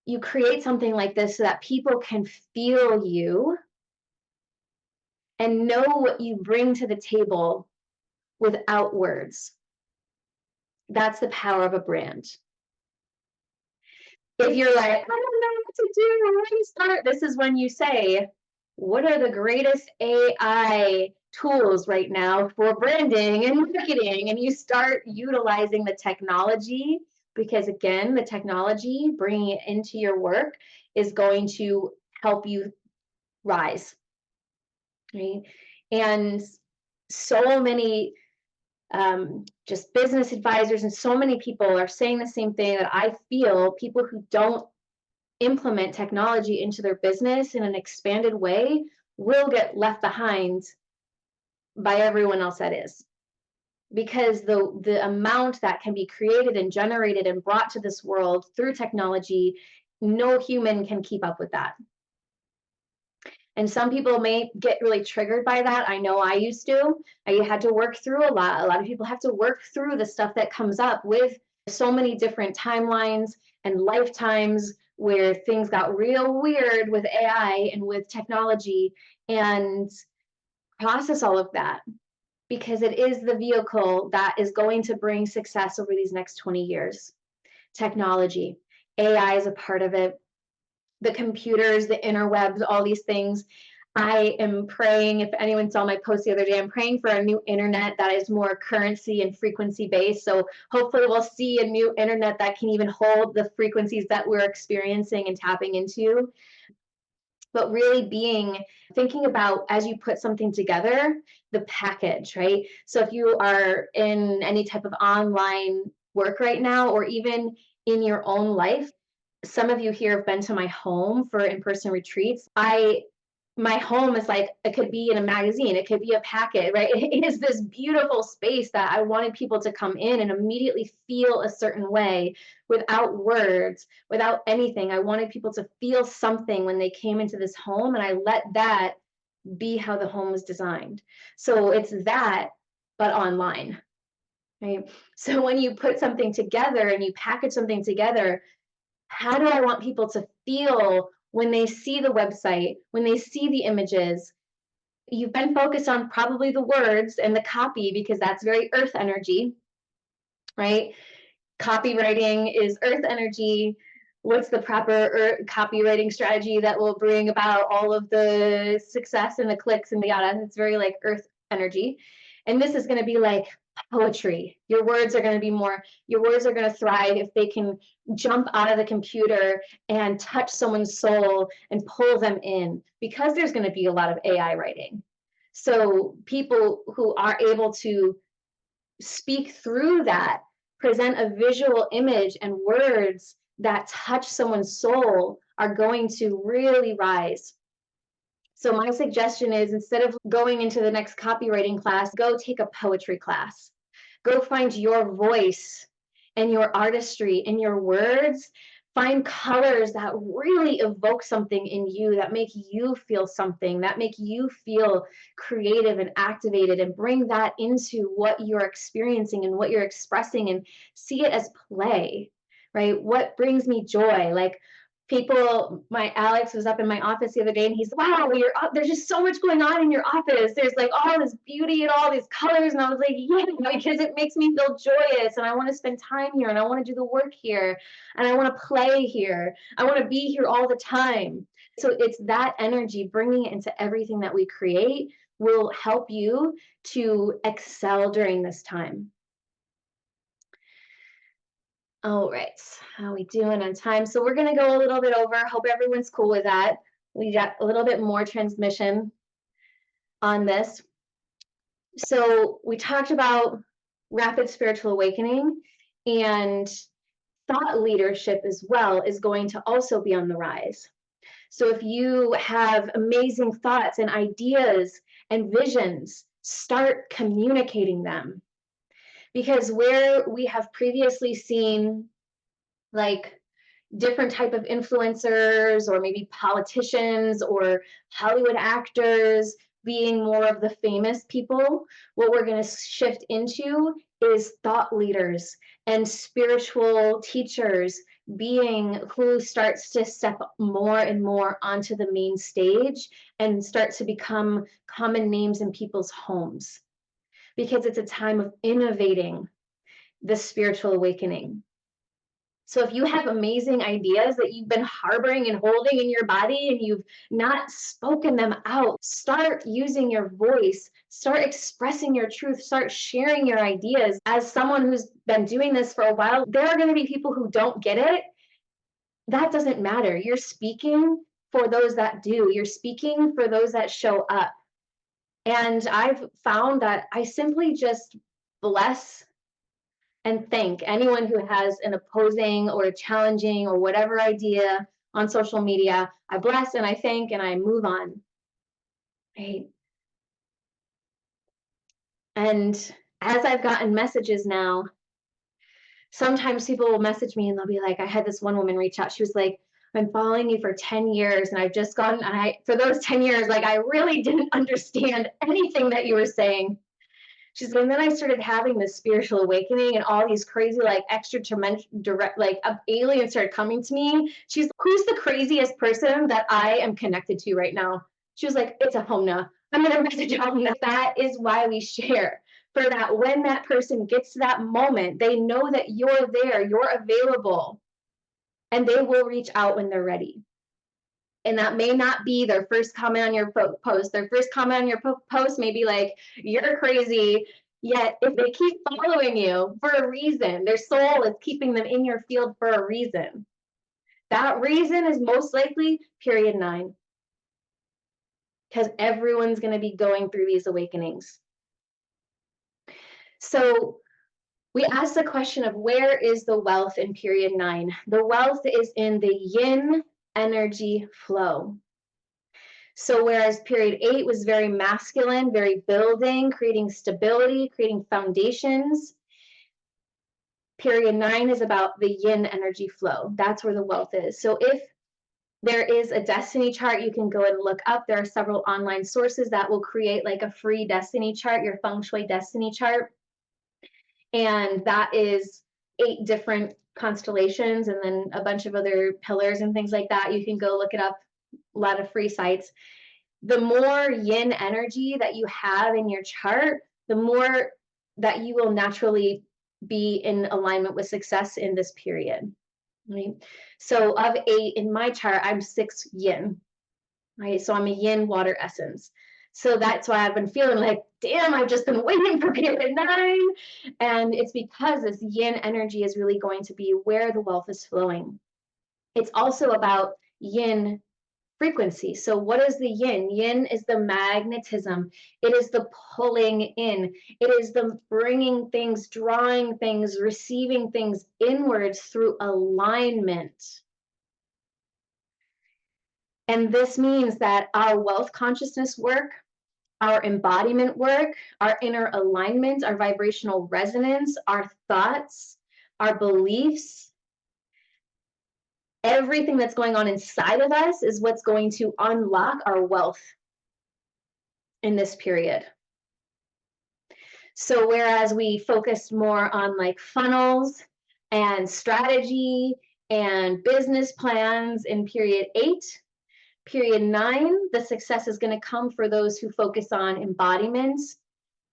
you create something like this so that people can feel you and know what you bring to the table without words. That's the power of a brand. If you're like, I don't know what to do, where do you start? This is when you say, what are the greatest AI tools right now for branding and marketing? And you start utilizing the technology because again, the technology, bringing it into your work is going to help you rise, right? And so many just business advisors and so many people are saying the same thing, that I feel people who don't implement technology into their business in an expanded way will get left behind by everyone else that is, because the amount that can be created and generated and brought to this world through technology, no human can keep up with that. And some people may get really triggered by that. I know I used to. I had to work through a lot. A lot of people have to work through the stuff that comes up with so many different timelines and lifetimes where things got real weird with AI and with technology, and process all of that, because it is the vehicle that is going to bring success over these next 20 years. Technology, AI is a part of it. The computers, the interwebs, all these things. I am praying, if anyone saw my post the other day, I'm praying for a new internet that is more currency and frequency based. So hopefully we'll see a new internet that can even hold the frequencies that we're experiencing and tapping into. But really thinking about, as you put something together, the package, right? So if you are in any type of online work right now, or even in your own life, some of you here have been to my home for in-person retreats. My home is like, it could be in a magazine, it could be a packet, right? It is this beautiful space that I wanted people to come in and immediately feel a certain way without words, without anything. I wanted people to feel something when they came into this home, and I let that be how the home was designed. So it's that, but online, right? So when you put something together and you package something together, how do I want people to feel when they see the website, when they see the images? You've been focused on probably the words and the copy, because that's very earth energy, right? Copywriting is earth energy. What's the proper copywriting strategy that will bring about all of the success and the clicks and the yada? It's very like earth energy. And this is going to be like poetry. Your words are going to thrive if they can jump out of the computer and touch someone's soul and pull them in, because there's going to be a lot of AI writing. So people who are able to speak through that, present a visual image and words that touch someone's soul, are going to really rise. So my suggestion is, instead of going into the next copywriting class, go take a poetry class. Go find your voice and your artistry in your words. Find colors that really evoke something in you, that make you feel something, that make you feel creative and activated, and bring that into what you're experiencing and what you're expressing, and see it as play, right? What brings me joy? Like, my Alex was up in my office the other day, and he's, wow, there's just so much going on in your office. There's like all this beauty and all these colors. And I was like, yeah, because it makes me feel joyous, and I want to spend time here, and I want to do the work here, and I want to play here. I want to be here all the time. So it's that energy, bringing it into everything that we create, will help you to excel during this time. All right, how are we doing on time? So we're gonna go a little bit over. Hope everyone's cool with that. We got a little bit more transmission on this. So we talked about rapid spiritual awakening, and thought leadership as well is going to also be on the rise. So if you have amazing thoughts and ideas and visions, start communicating them. Because where we have previously seen like different type of influencers, or maybe politicians or Hollywood actors being more of the famous people, what we're going to shift into is thought leaders and spiritual teachers, being who starts to step more and more onto the main stage and start to become common names in people's homes, because it's a time of innovating the spiritual awakening. So if you have amazing ideas that you've been harboring and holding in your body and you've not spoken them out, start using your voice, start expressing your truth, start sharing your ideas. As someone who's been doing this for a while, there are going to be people who don't get it. That doesn't matter. You're speaking for those that do. You're speaking for those that show up. And I've found that I simply just bless and thank anyone who has an opposing or a challenging or whatever idea on social media. I bless and I thank and I move on. Right. And as I've gotten messages now, sometimes people will message me and they'll be like, I had this one woman reach out. She was like, I've been following you for 10 years and I've just gotten, for those 10 years, like I really didn't understand anything that you were saying. She's like, and then I started having this spiritual awakening and all these crazy, like direct, like aliens started coming to me. She's like, who's the craziest person that I am connected to right now? She was like, it's a Homna. I'm going to message Homna. That is why we share. For that, when that person gets to that moment, they know that you're there, you're available, and they will reach out when they're ready. And that may not be their first comment on your post. Their first comment on your post may be like, you're crazy. Yet if they keep following you for a reason, their soul is keeping them in your field for a reason. That reason is most likely period 9. Because everyone's going to be going through these awakenings. So we ask the question of where is the wealth in period 9? The wealth is in the yin energy flow. So whereas period 8 was very masculine, very building, creating stability, creating foundations, period 9 is about the yin energy flow. That's where the wealth is. So if there is a destiny chart, you can go and look up. There are several online sources that will create like a free destiny chart, your feng shui destiny chart. And that is 8 different constellations and then a bunch of other pillars and things like that. You can go look it up, a lot of free sites. The more yin energy that you have in your chart, the more that you will naturally be in alignment with success in this period. Right? So of 8 in my chart, I'm 6 yin. Right? So I'm a yin water essence. So that's why I've been feeling like, damn, I've just been waiting for period 9. And it's because this yin energy is really going to be where the wealth is flowing. It's also about yin frequency. So what is the yin? Yin is the magnetism. It is the pulling in. It is the bringing things, drawing things, receiving things inwards through alignment. And this means that our wealth consciousness work, our embodiment work, our inner alignment, our vibrational resonance, our thoughts, our beliefs, everything that's going on inside of us is what's going to unlock our wealth in this period. So whereas we focused more on like funnels and strategy and business plans in period 8, period 9, the success is going to come for those who focus on embodiments,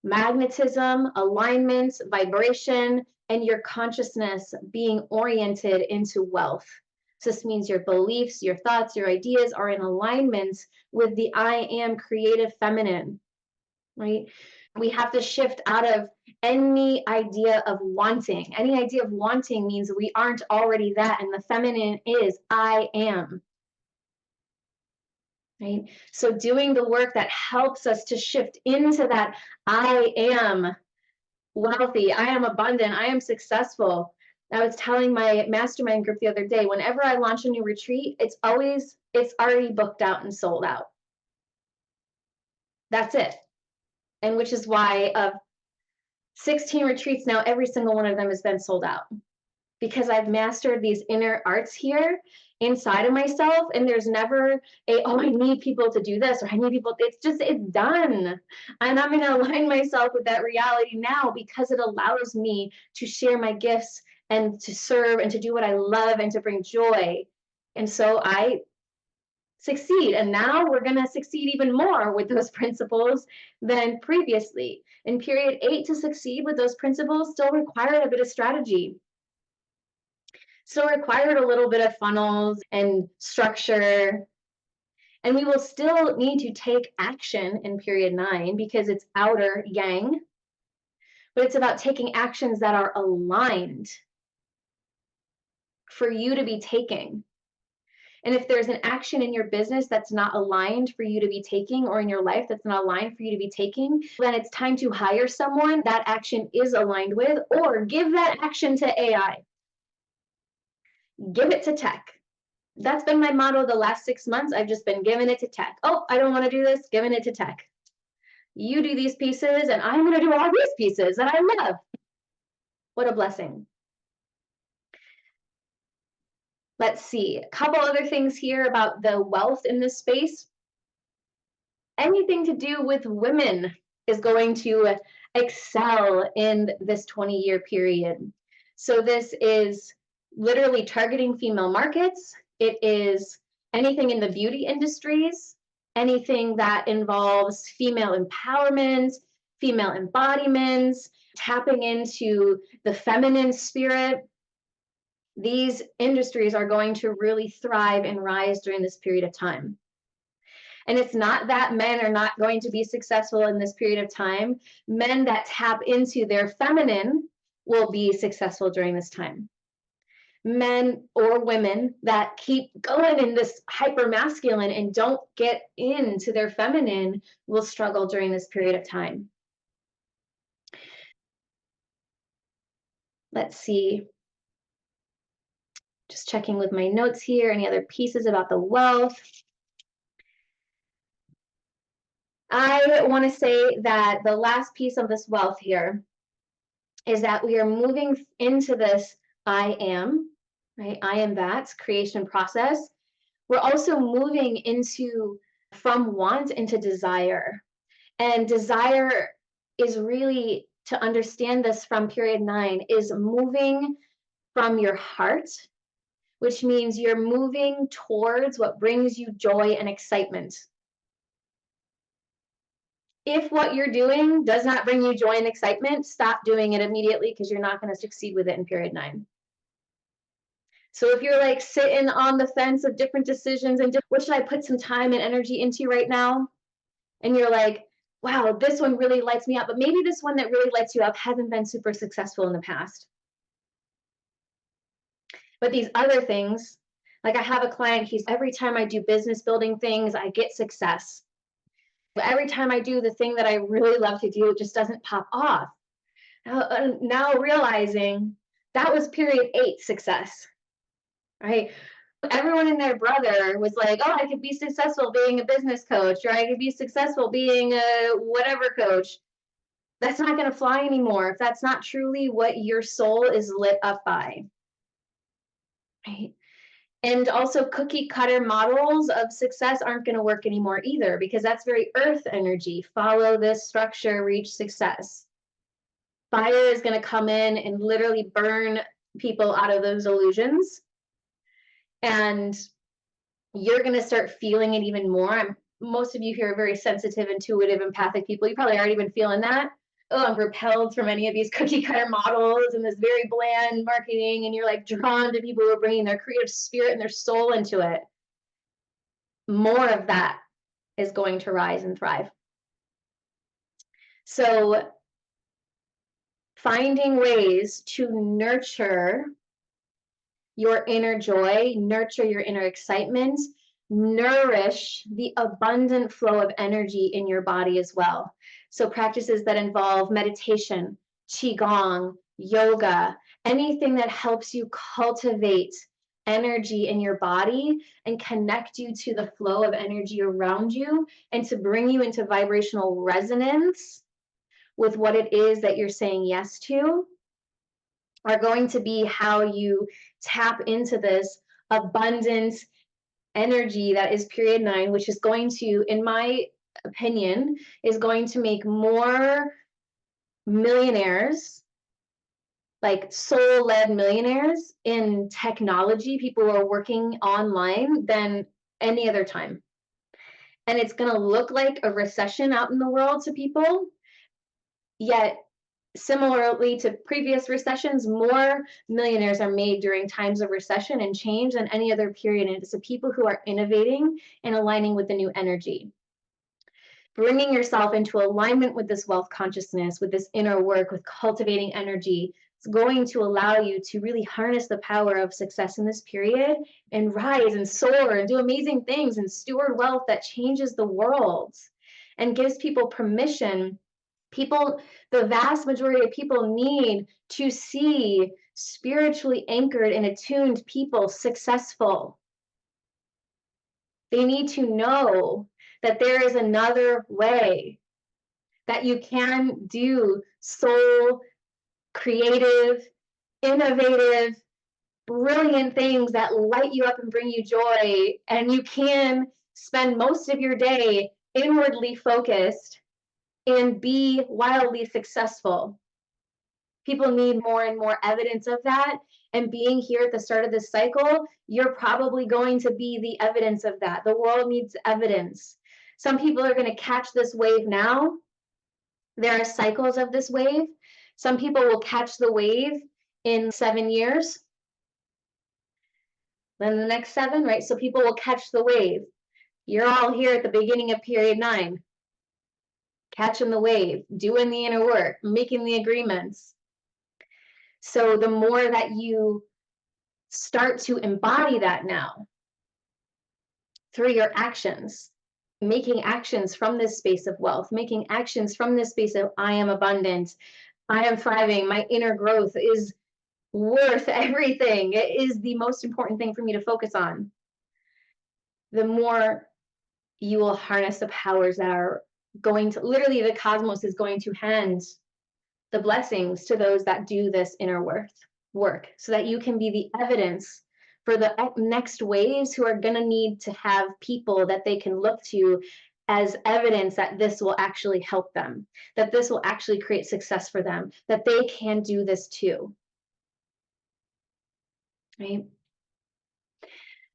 magnetism, alignment, vibration, and your consciousness being oriented into wealth. So this means your beliefs, your thoughts, your ideas are in alignment with the I am creative feminine, right? We have to shift out of any idea of wanting. Any idea of wanting means we aren't already that, and the feminine is I am. Right? So doing the work that helps us to shift into that I am wealthy, I am abundant, I am successful. I was telling my mastermind group the other day, whenever I launch a new retreat, it's already booked out and sold out. That's it. And which is why of 16 retreats now, every single one of them has been sold out. Because I've mastered these inner arts here inside of myself, and there's never oh, I need people to do this, or I need people, it's done. And I'm going to align myself with that reality now because it allows me to share my gifts and to serve and to do what I love and to bring joy. And so I succeed. And now we're going to succeed even more with those principles than previously. In period 8, to succeed with those principles still required a bit of strategy. Still required a little bit of funnels and structure. And we will still need to take action in period 9 because it's outer yang, but it's about taking actions that are aligned for you to be taking. And if there's an action in your business that's not aligned for you to be taking, or in your life that's not aligned for you to be taking, then it's time to hire someone that action is aligned with, or give that action to AI. Give it to tech. That's been my motto the last 6 months. I've just been giving it to tech. Oh, I don't want to do this, giving it to tech. You do these pieces, and I'm going to do all these pieces that I love. What a blessing. Let's see, a couple other things here about the wealth in this space. Anything to do with women is going to excel in this 20-year period. So this is literally targeting female markets. It is anything in the beauty industries, anything that involves female empowerment, female embodiments, tapping into the feminine spirit. These industries are going to really thrive and rise during this period of time. And it's not that men are not going to be successful in this period of time. Men that tap into their feminine will be successful during this time. Men or women that keep going in this hyper masculine and don't get into their feminine will struggle during this period of time. Let's see. Just checking with my notes here. Any other pieces about the wealth? I want to say that the last piece of this wealth here is that we are moving into this I am, right? I am that creation process. We're also moving into from want into desire. And desire is really, to understand this from period 9, is moving from your heart, which means you're moving towards what brings you joy and excitement. If what you're doing does not bring you joy and excitement, stop doing it immediately, because you're not going to succeed with it in period 9. So if you're like sitting on the fence of different decisions and what should I put some time and energy into right now? And you're like, wow, this one really lights me up, but maybe this one that really lights you up hasn't been super successful in the past. But these other things, like I have a client, every time I do business building things, I get success. But every time I do the thing that I really love to do, it just doesn't pop off. Now realizing that was period 8 success, right? Everyone and their brother was like, oh, I could be successful being a business coach, or I could be successful being a whatever coach. That's not going to fly anymore if that's not truly what your soul is lit up by, right? And also cookie cutter models of success aren't going to work anymore either, because that's very earth energy. Follow this structure, reach success. Fire is going to come in and literally burn people out of those illusions. And you're going to start feeling it even more. Most of you here are very sensitive, intuitive, empathic people. You've probably already been feeling that. Oh, I'm repelled from any of these cookie cutter models and this very bland marketing, and you're like drawn to people who are bringing their creative spirit and their soul into it. More of that is going to rise and thrive. So finding ways to nurture your inner joy, nurture your inner excitement, nourish the abundant flow of energy in your body as well. So practices that involve meditation, qigong, yoga, anything that helps you cultivate energy in your body and connect you to the flow of energy around you, and to bring you into vibrational resonance with what it is that you're saying yes to, are going to be how you tap into this abundant energy that is period 9, which is going to, in my opinion, is going to make more millionaires, like soul-led millionaires in technology, people who are working online, than any other time. And it's going to look like a recession out in the world to people, yet Similarly to previous recessions, more millionaires are made during times of recession and change than any other period. And it's the people who are innovating and aligning with the new energy. Bringing yourself into alignment with this wealth consciousness, with this inner work, with cultivating energy, it's going to allow you to really harness the power of success in this period and rise and soar and do amazing things and steward wealth that changes the world and gives people permission. People, the vast majority of people need to see spiritually anchored and attuned people successful. They need to know that there is another way, that you can do soul, creative, innovative, brilliant things that light you up and bring you joy. And you can spend most of your day inwardly focused and be wildly successful. People need more and more evidence of that. And being here at the start of this cycle, you're probably going to be the evidence of that. The world needs evidence. Some people are going to catch this wave now. There are cycles of this wave. Some people will catch the wave in 7 years. Then the next 7, right? So people will catch the wave. You're all here at the beginning of period 9, catching the wave, doing the inner work, making the agreements. So the more that you start to embody that now through your actions, making actions from this space of wealth, making actions from this space of I am abundant, I am thriving, my inner growth is worth everything. It is the most important thing for me to focus on. The more you will harness the powers that are going to, literally the cosmos is going to hand the blessings to those that do this inner work so that you can be the evidence for the next waves who are going to need to have people that they can look to as evidence that this will actually help them, that this will actually create success for them, that they can do this too. Right?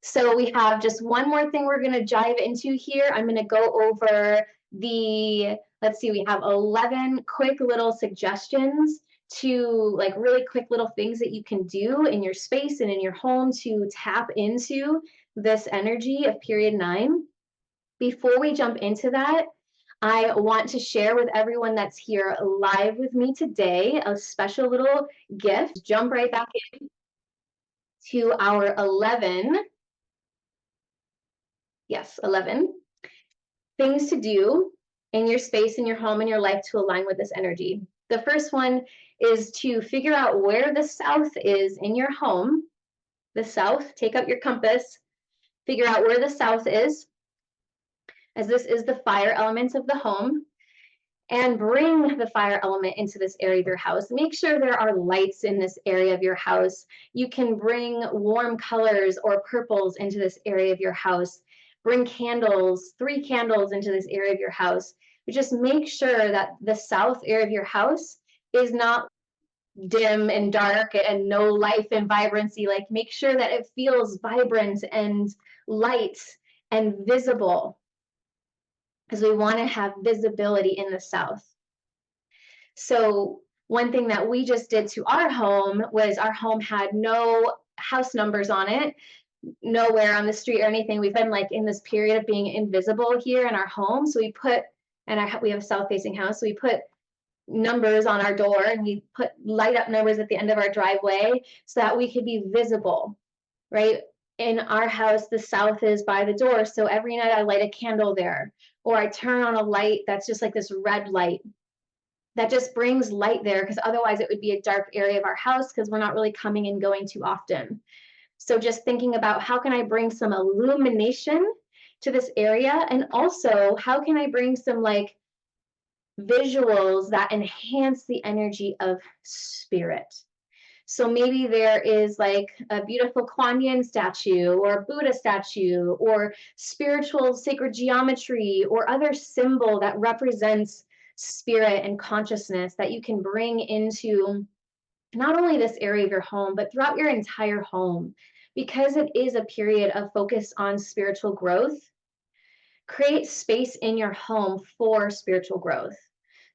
So we have just one more thing we're going to dive into here. I'm going to go over the, let's see, we have 11 quick little suggestions to like really quick little things that you can do in your space and in your home to tap into this energy of period 9. Before we jump into that, I want to share with everyone that's here live with me today a special little gift. Jump right back in to our 11 things to do in your space, in your home, in your life to align with this energy. The first one is to figure out where the south is in your home. The south, take out your compass, figure out where the south is, as this is the fire element of the home, and bring the fire element into this area of your house. Make sure there are lights in this area of your house. You can bring warm colors or purples into this area of your house. Bring candles, 3 candles into this area of your house. But just make sure that the south area of your house is not dim and dark and no life and vibrancy. Like, make sure that it feels vibrant and light and visible, because we want to have visibility in the south. So one thing that we just did to our home was our home had no house numbers on it, nowhere on the street or anything. We've been like in this period of being invisible here in our home. So we put, and we have a south facing house, so we put numbers on our door and we put light up numbers at the end of our driveway so that we could be visible, right? In our house, the south is by the door. So every night I light a candle there, or I turn on a light that's just like this red light that just brings light there, because otherwise it would be a dark area of our house because we're not really coming and going too often. So just thinking about how can I bring some illumination to this area, and also how can I bring some like visuals that enhance the energy of spirit. So maybe there is like a beautiful Kuan Yin statue or a Buddha statue or spiritual sacred geometry or other symbol that represents spirit and consciousness that you can bring into not only this area of your home, but throughout your entire home. Because it is a period of focus on spiritual growth, create space in your home for spiritual growth.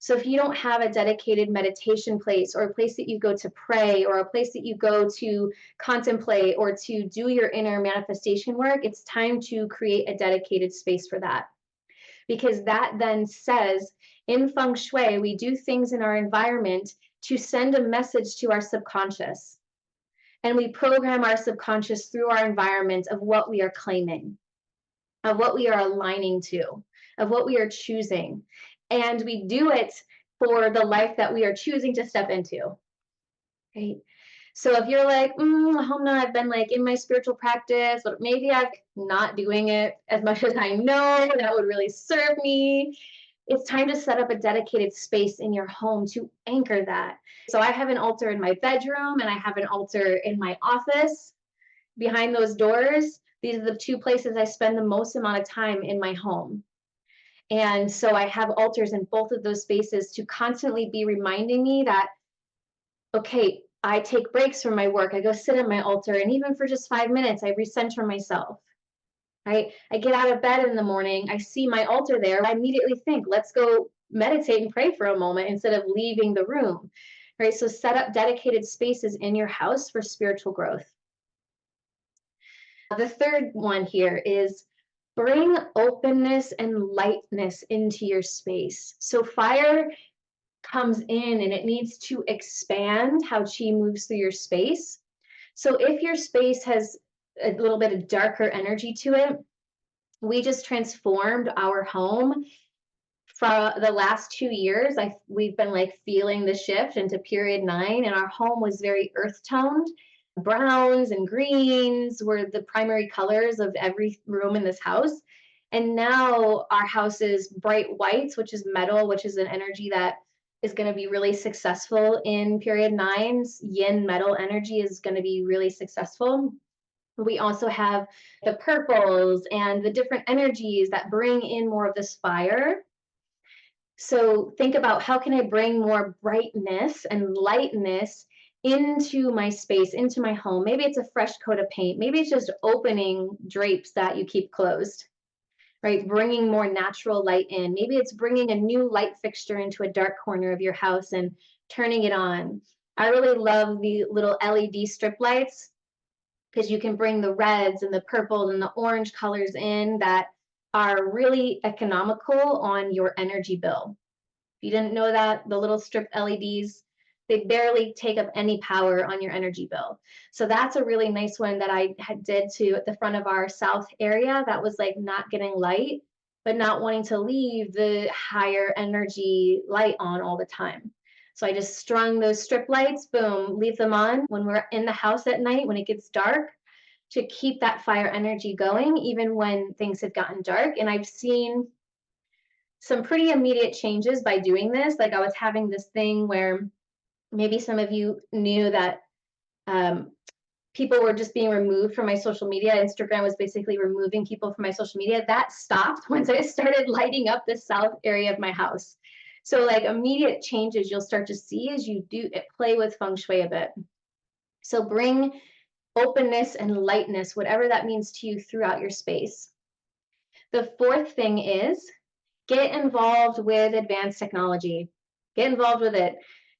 So if you don't have a dedicated meditation place, or a place that you go to pray, or a place that you go to contemplate or to do your inner manifestation work, it's time to create a dedicated space for that. Because that then says, in feng shui, we do things in our environment to send a message to our subconscious. And we program our subconscious through our environment of what we are claiming, of what we are aligning to, of what we are choosing. And we do it for the life that we are choosing to step into, right? So if you're like, Homna, I've been like in my spiritual practice, but maybe I'm not doing it as much as I know that would really serve me, it's time to set up a dedicated space in your home to anchor that. So I have an altar in my bedroom and I have an altar in my office. Behind those doors, these are the two places I spend the most amount of time in my home. And so I have altars in both of those spaces to constantly be reminding me that, okay, I take breaks from my work. I go sit at my altar, and even for just 5 minutes, I recenter myself, right? I get out of bed in the morning, I see my altar there, I immediately think, let's go meditate and pray for a moment instead of leaving the room, right? So set up dedicated spaces in your house for spiritual growth. The third one here is bring openness and lightness into your space. So fire comes in and it needs to expand how chi moves through your space. So if your space has a little bit of darker energy to it, we just transformed our home for the last 2 years. We've been like feeling the shift into period 9, and our home was very earth toned. Browns and greens were the primary colors of every room in this house. And now our house is bright whites, which is metal, which is an energy that is going to be really successful in period 9's. Yin metal energy is going to be really successful. We also have the purples and the different energies that bring in more of this fire. So think about, how can I bring more brightness and lightness into my space, into my home? Maybe it's a fresh coat of paint. Maybe it's just opening drapes that you keep closed, right? Bringing more natural light in. Maybe it's bringing a new light fixture into a dark corner of your house and turning it on. I really love the little LED strip lights, because you can bring the reds and the purples and the orange colors in that are really economical on your energy bill. If you didn't know that, the little strip LEDs, they barely take up any power on your energy bill. So that's a really nice one that I did to at the front of our south area that was like not getting light, but not wanting to leave the higher energy light on all the time. So I just strung those strip lights, boom, leave them on when we're in the house at night, when it gets dark, to keep that fire energy going, even when things have gotten dark. And I've seen some pretty immediate changes by doing this. Like I was having this thing where maybe some of you knew that people were just being removed from my social media. Instagram was basically removing people from my social media. That stopped once I started lighting up the south area of my house. So like immediate changes you'll start to see as you do play with feng shui a bit. So bring openness and lightness, whatever that means to you, throughout your space. The fourth thing is get involved with advanced technology. Get involved with it.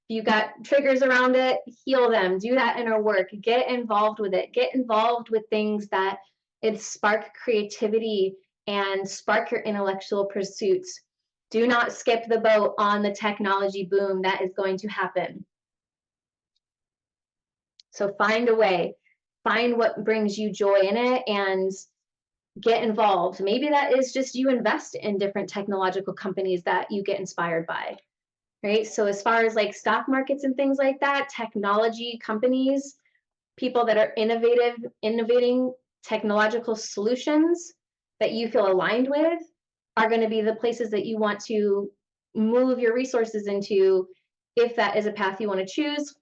If you got triggers around it, heal them. Do that inner work. Get involved with it. Get involved with things that spark creativity and spark your intellectual pursuits. Do not skip the boat on the technology boom that is going to happen. So find a way. Find what brings you joy in it and get involved. Maybe that is just you invest in different technological companies that you get inspired by, right? So as far as like stock markets and things like that, technology companies, people that are innovating technological solutions that you feel aligned with, are going to be the places that you want to move your resources into, if that is a path you want to choose.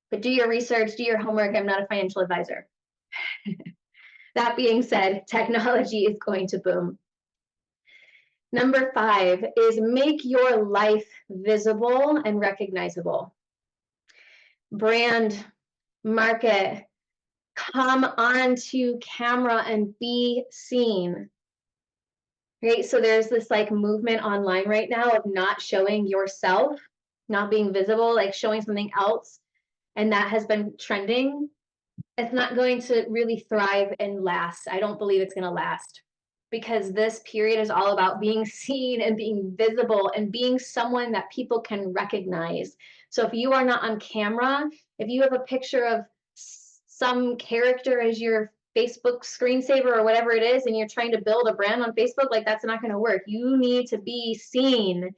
But do your research, do your homework. I'm not a financial advisor. That being said, technology is going to boom. Number 5 is make your life visible and recognizable. Brand, market, come onto camera and be seen. right? So there's this like movement online right now of not showing yourself, not being visible, like showing something else. And that has been trending. It's not going to really thrive and last. I don't believe it's going to last, because this period is all about being seen and being visible and being someone that people can recognize. So if you are not on camera, if you have a picture of some character as your Facebook screensaver or whatever it is, and you're trying to build a brand on Facebook, like that's not going to work. You need to be seen.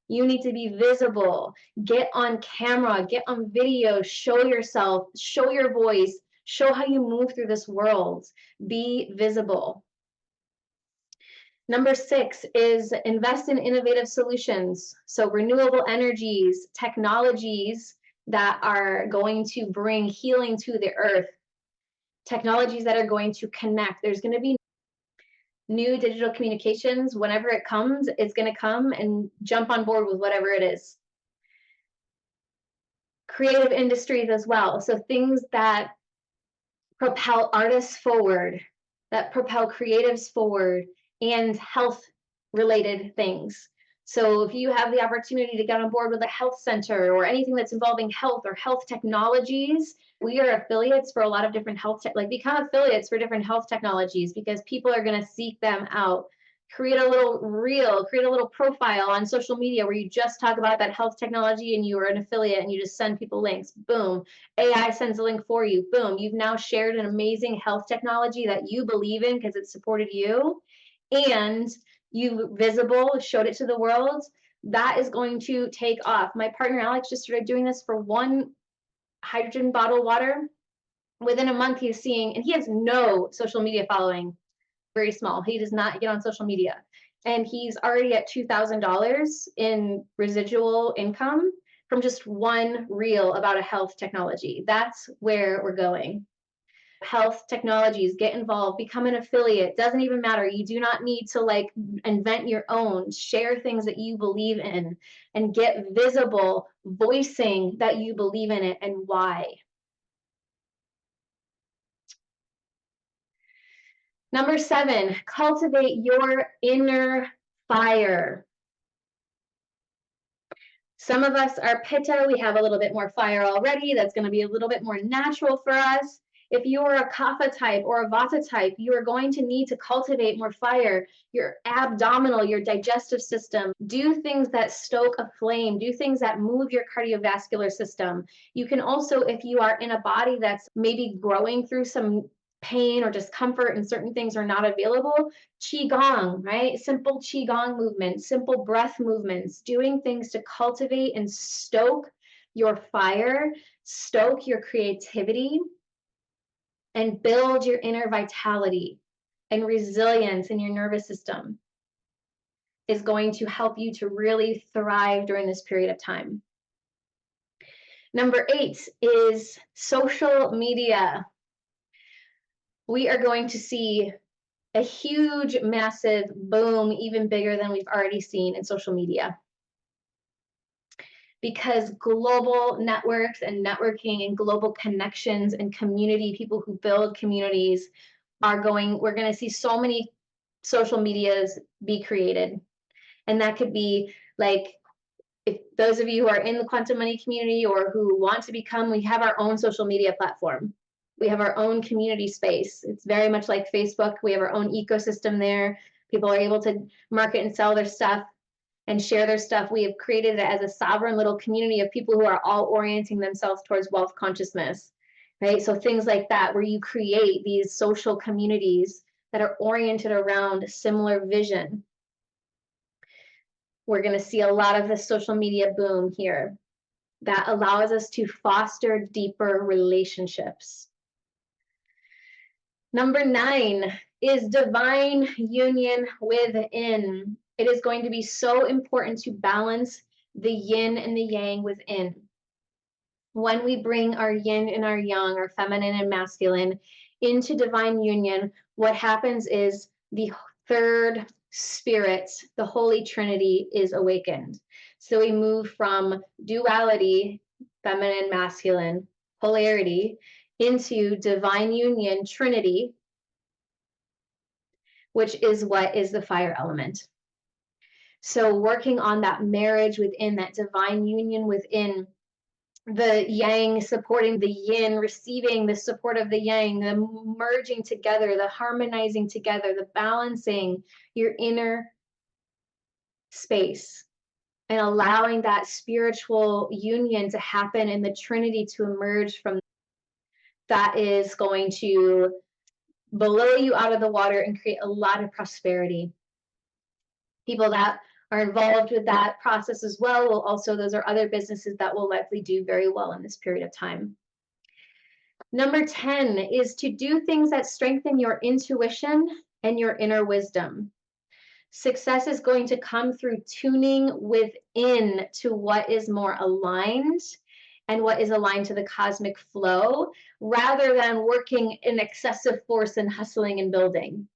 You need to be visible. Get on camera, get on video, show yourself, show your voice, show how you move through this world. Be visible. Number 6 is invest in innovative solutions. So renewable energies, technologies that are going to bring healing to the earth, technologies that are going to connect. There's going to be new digital communications. Whenever it comes, it's going to come, and jump on board with whatever it is. Creative industries as well. So things that propel artists forward, that propel creatives forward, and health related things. So if you have the opportunity to get on board with a health center or anything that's involving health or health technologies, we are affiliates for a lot of different like become affiliates for different health technologies, because people are going to seek them out. Create a little reel, create a little profile on social media where you just talk about that health technology and you are an affiliate and you just send people links. Boom. AI sends a link for you. Boom. You've now shared an amazing health technology that you believe in because it supported you, and you visible, showed it to the world. That is going to take off. My partner Alex just started doing this for one hydrogen bottle water. Within a month, he's seeing, and he has no social media following, very small. He does not get on social media. And he's already at $2,000 in residual income from just one reel about a health technology. That's where we're going. Health technologies, get involved, become an affiliate. Doesn't even matter. You do not need to like invent your own. Share things that you believe in and get visible, voicing that you believe in it and why. Number 7, cultivate your inner fire. Some of us are Pitta, we have a little bit more fire already. That's going to be a little bit more natural for us. If you are a Kapha type or a Vata type, you are going to need to cultivate more fire. Your abdominal, your digestive system. Do things that stoke a flame. Do things that move your cardiovascular system. You can also, if you are in a body that's maybe growing through some pain or discomfort and certain things are not available, qigong, right? Simple qigong movements, simple breath movements, doing things to cultivate and stoke your fire, stoke your creativity, and build your inner vitality and resilience in your nervous system is going to help you to really thrive during this period of time. Number 8 is social media. We are going to see a huge, massive boom, even bigger than we've already seen in social media. Because global networks and networking and global connections and community, people who build communities we're going to see so many social medias be created. And that could be like, if those of you who are in the quantum money community or who want to become, we have our own social media platform. We have our own community space. It's very much like Facebook. We have our own ecosystem there. People are able to market and sell their stuff and share their stuff. We have created it as a sovereign little community of people who are all orienting themselves towards wealth consciousness, right? So things like that, where you create these social communities that are oriented around a similar vision. We're going to see a lot of the social media boom here that allows us to foster deeper relationships. Number 9 is divine union within. It is going to be so important to balance the yin and the yang within. When we bring our yin and our yang, our feminine and masculine, into divine union, what happens is the third spirit, the Holy Trinity, is awakened. So we move from duality, feminine, masculine, polarity, into divine union, Trinity, which is what is the fire element. So working on that marriage within, that divine union within, the yang supporting the yin, receiving the support of the yang, the merging together, the harmonizing together, the balancing your inner space, and allowing that spiritual union to happen and the Trinity to emerge from that is going to blow you out of the water and create a lot of prosperity. People that are involved with that process as well will also, those are other businesses that will likely do very well in this period of time. Number 10 is to do things that strengthen your intuition and your inner wisdom. Success is going to come through tuning within to what is more aligned and what is aligned to the cosmic flow, rather than working in excessive force and hustling and building.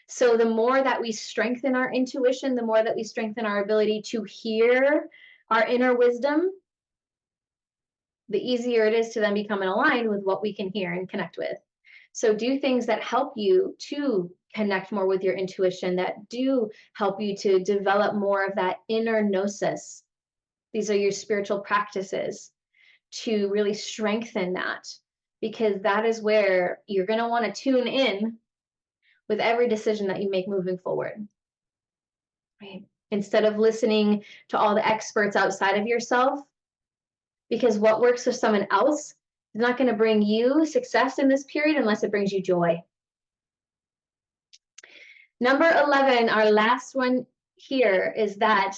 So the more that we strengthen our intuition, the more that we strengthen our ability to hear our inner wisdom, the easier it is to then become aligned with what we can hear and connect with. So do things that help you to connect more with your intuition, that do help you to develop more of that inner gnosis. These are your spiritual practices to really strengthen that, because that is where you're going to want to tune in with every decision that you make moving forward. Right? Instead of listening to all the experts outside of yourself, because what works for someone else is not going to bring you success in this period unless it brings you joy. Number 11, our last one here, is that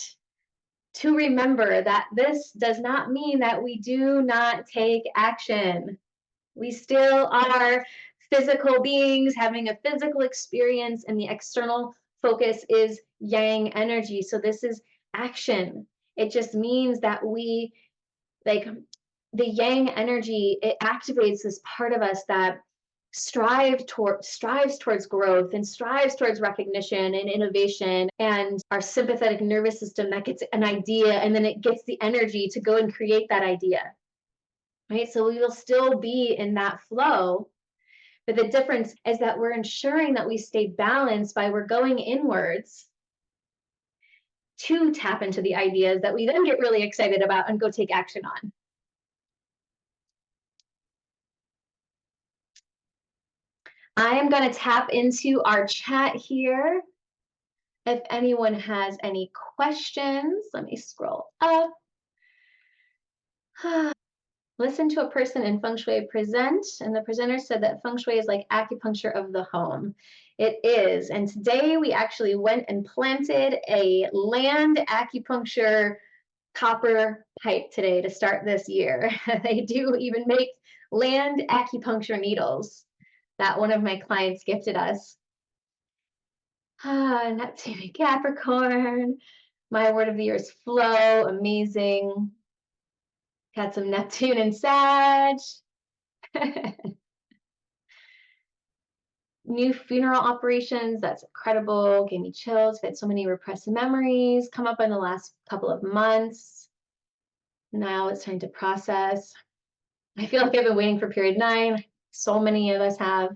to remember that this does not mean that we do not take action. We still are physical beings having a physical experience, and the external focus is yang energy. So this is action. It just means that we, like, the yang energy, it activates this part of us that strives towards growth and strives towards recognition and innovation, and our sympathetic nervous system that gets an idea and then it gets the energy to go and create that idea. Right? So we will still be in that flow, but the difference is that we're ensuring that we stay balanced by we're going inwards to tap into the ideas that we then get really excited about and go take action on. I am going to tap into our chat here. If anyone has any questions, let me scroll up. Listen to a person in Feng Shui present, and the presenter said that Feng Shui is like acupuncture of the home. It is, and today we actually went and planted a land acupuncture copper pipe today to start this year. They do even make land acupuncture needles that one of my clients gifted us. Neptune and Capricorn. My word of the year is flow. Amazing. Got some Neptune and Sag. New funeral operations. That's incredible. Gave me chills. Had so many repressed memories come up in the last couple of months. Now it's time to process. I feel like I've been waiting for period 9. So many of us have.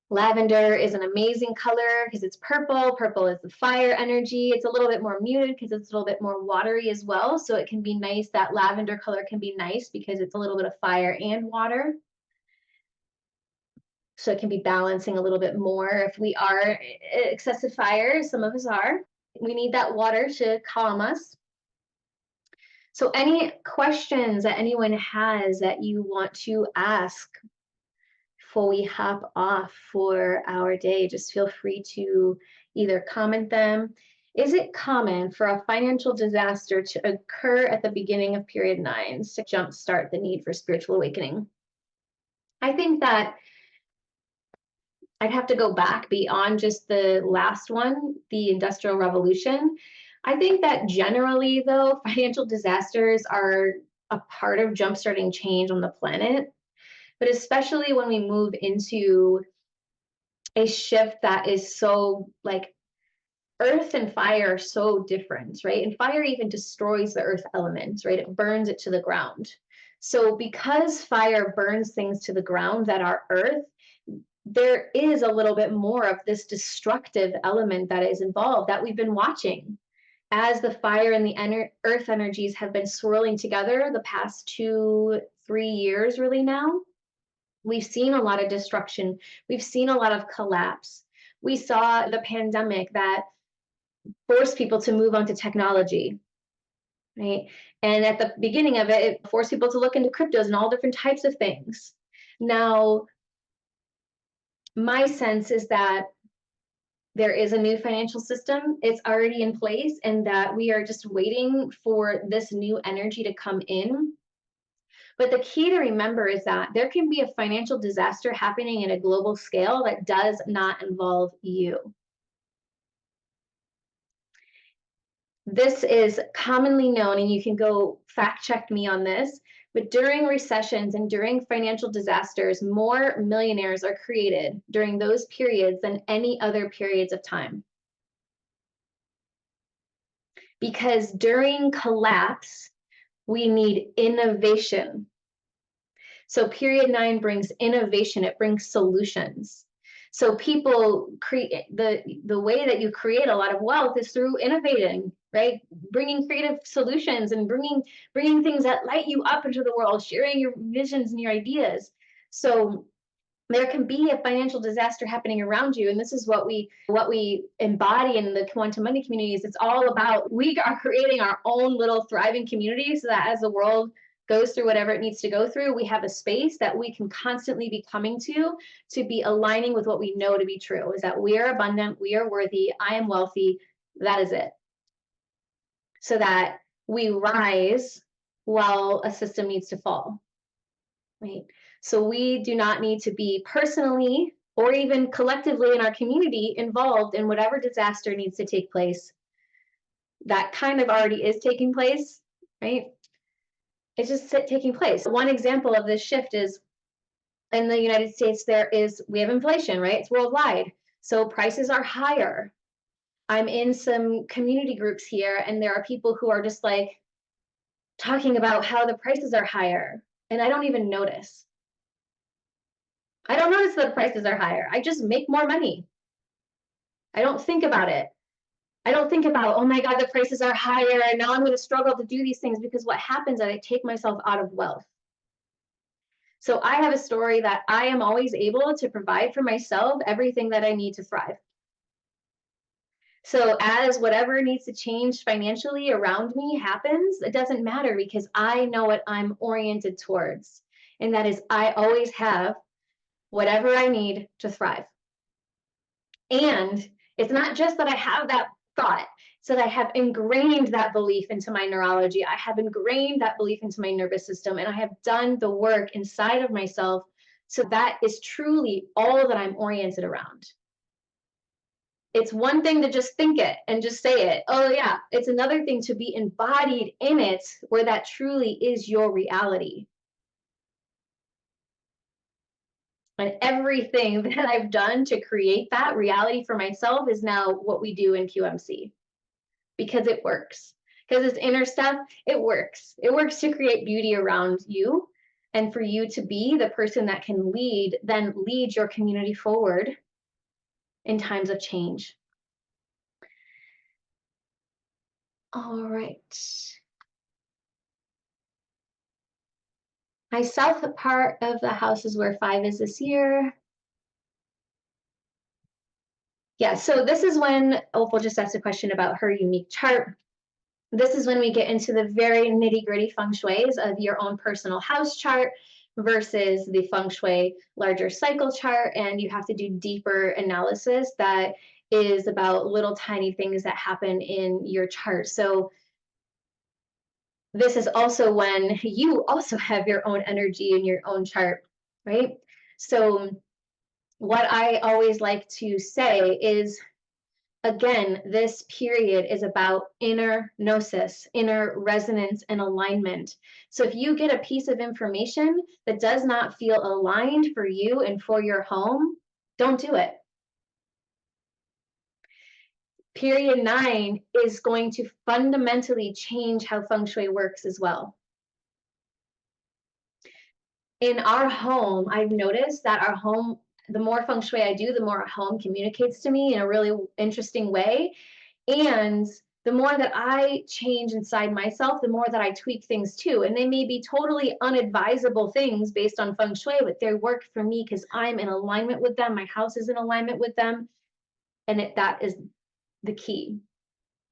Lavender is an amazing color because it's purple. Purple is the fire energy. It's a little bit more muted because it's a little bit more watery as well. So it can be nice. That lavender color can be nice because it's a little bit of fire and water. So it can be balancing a little bit more. If we are excessive fire, some of us are, we need that water to calm us. So any questions that anyone has that you want to ask before we hop off for our day, just feel free to either comment them. Is it common for a financial disaster to occur at the beginning of period 9 to jumpstart the need for spiritual awakening? I think that I'd have to go back beyond just the last one, the Industrial Revolution. I think that generally, though, financial disasters are a part of jumpstarting change on the planet. But especially when we move into a shift that is so, like, earth and fire are so different, right? And fire even destroys the earth element, right? It burns it to the ground. So because fire burns things to the ground that are earth, there is a little bit more of this destructive element that is involved that we've been watching as the fire and the earth energies have been swirling together the past 2-3 years, really now. We've seen a lot of destruction. We've seen a lot of collapse. We saw the pandemic that forced people to move on to technology, right? And at the beginning of it, it forced people to look into cryptos and all different types of things. Now, my sense is that there is a new financial system. It's already in place, and that we are just waiting for this new energy to come in. But the key to remember is that there can be a financial disaster happening at a global scale that does not involve you. This is commonly known, and you can go fact check me on this, but during recessions and during financial disasters, more millionaires are created during those periods than any other periods of time. Because during collapse, we need innovation. So period 9 brings innovation, it brings solutions. So people create the way that you create a lot of wealth is through innovating, right? Bringing creative solutions and bringing things that light you up into the world, sharing your visions and your ideas. So there can be a financial disaster happening around you, and this is what we embody in the quantum money communities. It's all about, we are creating our own little thriving community, so that as the world goes through whatever it needs to go through, we have a space that we can constantly be coming to be aligning with what we know to be true, is that we are abundant, we are worthy, I am wealthy, that is it. So that we rise while a system needs to fall, right? So we do not need to be personally or even collectively in our community involved in whatever disaster needs to take place. That kind of already is taking place, right? It's just taking place. One example of this shift is in the United States, we have inflation, right? It's worldwide. So prices are higher. I'm in some community groups here, and there are people who are just like talking about how the prices are higher, and I don't even notice. I don't notice that the prices are higher. I just make more money. I don't think about it. I don't think about, oh my God, the prices are higher and now I'm going to struggle to do these things, because what happens is I take myself out of wealth. So I have a story that I am always able to provide for myself everything that I need to thrive. So as whatever needs to change financially around me happens, it doesn't matter, because I know what I'm oriented towards. And that is, I always have whatever I need to thrive. And it's not just that I have that thought, so that I have ingrained that belief into my neurology. I have ingrained that belief into my nervous system, and I have done the work inside of myself. So that is truly all that I'm oriented around. It's one thing to just think it and just say it. Oh yeah, it's another thing to be embodied in it, where that truly is your reality. And everything that I've done to create that reality for myself is now what we do in QMC, because it works. Because it's inner stuff, it works. It works to create beauty around you, and for you to be the person that can lead your community forward in times of change. All right. My south part of the house is where 5 is this year. Yeah, so this is when Opal just asked a question about her unique chart. This is when we get into the very nitty-gritty feng shuis of your own personal house chart versus the feng shui larger cycle chart, and you have to do deeper analysis that is about little tiny things that happen in your chart. So this is also when you also have your own energy in your own chart, right? So what I always like to say is, again, this period is about inner gnosis, inner resonance and alignment. So if you get a piece of information that does not feel aligned for you and for your home, don't do it. Period 9 is going to fundamentally change how feng shui works as well. In our home, I've noticed that our home, The more feng shui I do, the more a home communicates to me in a really interesting way. And the more that I change inside myself, the more that I tweak things too. And they may be totally unadvisable things based on feng shui, but they work for me because I'm in alignment with them. My house is in alignment with them. And that is the key,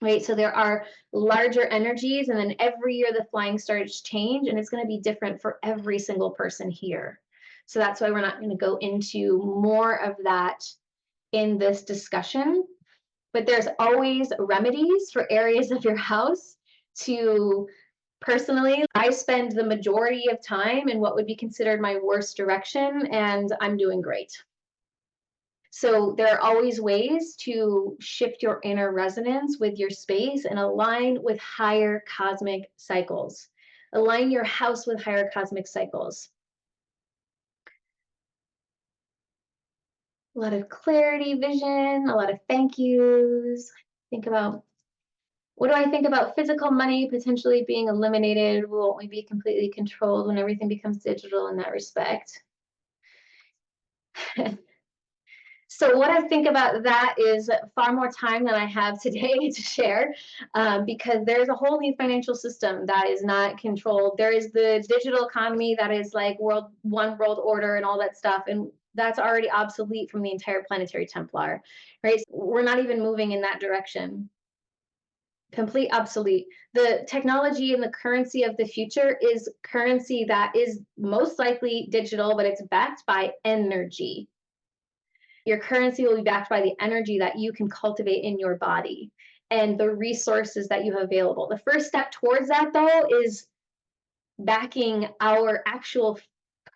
right? So there are larger energies, and then every year the flying stars change, and it's going to be different for every single person here. So that's why we're not going to go into more of that in this discussion. But there's always remedies for areas of your house. To personally, I spend the majority of time in what would be considered my worst direction, and I'm doing great. So there are always ways to shift your inner resonance with your space and align with higher cosmic cycles. Align your house with higher cosmic cycles. A lot of clarity, vision, a lot of thank yous. Think about, what do I think about physical money potentially being eliminated? Won't we be completely controlled when everything becomes digital in that respect? So what I think about that is far more time than I have today to share, because there's a whole new financial system that is not controlled. There is the digital economy that is like one world order and all that stuff, and that's already obsolete from the entire planetary Templar, right? So we're not even moving in that direction. Complete obsolete. The technology and the currency of the future is currency that is most likely digital, but it's backed by energy. Your currency will be backed by the energy that you can cultivate in your body and the resources that you have available. The first step towards that, though, is backing our actual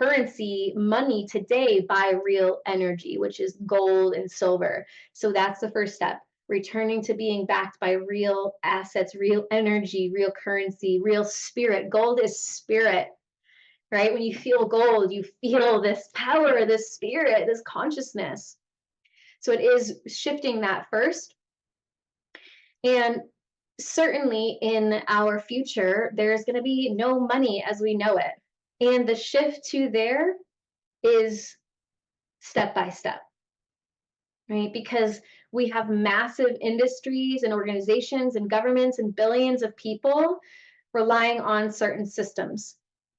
currency, money today, by real energy, which is gold and silver. So that's the first step. Returning to being backed by real assets, real energy, real currency, real spirit. Gold is spirit, right? When you feel gold, you feel this power, this spirit, this consciousness. So it is shifting that first. And certainly in our future, there's going to be no money as we know it. And the shift to there is step by step, right? Because we have massive industries and organizations and governments and billions of people relying on certain systems.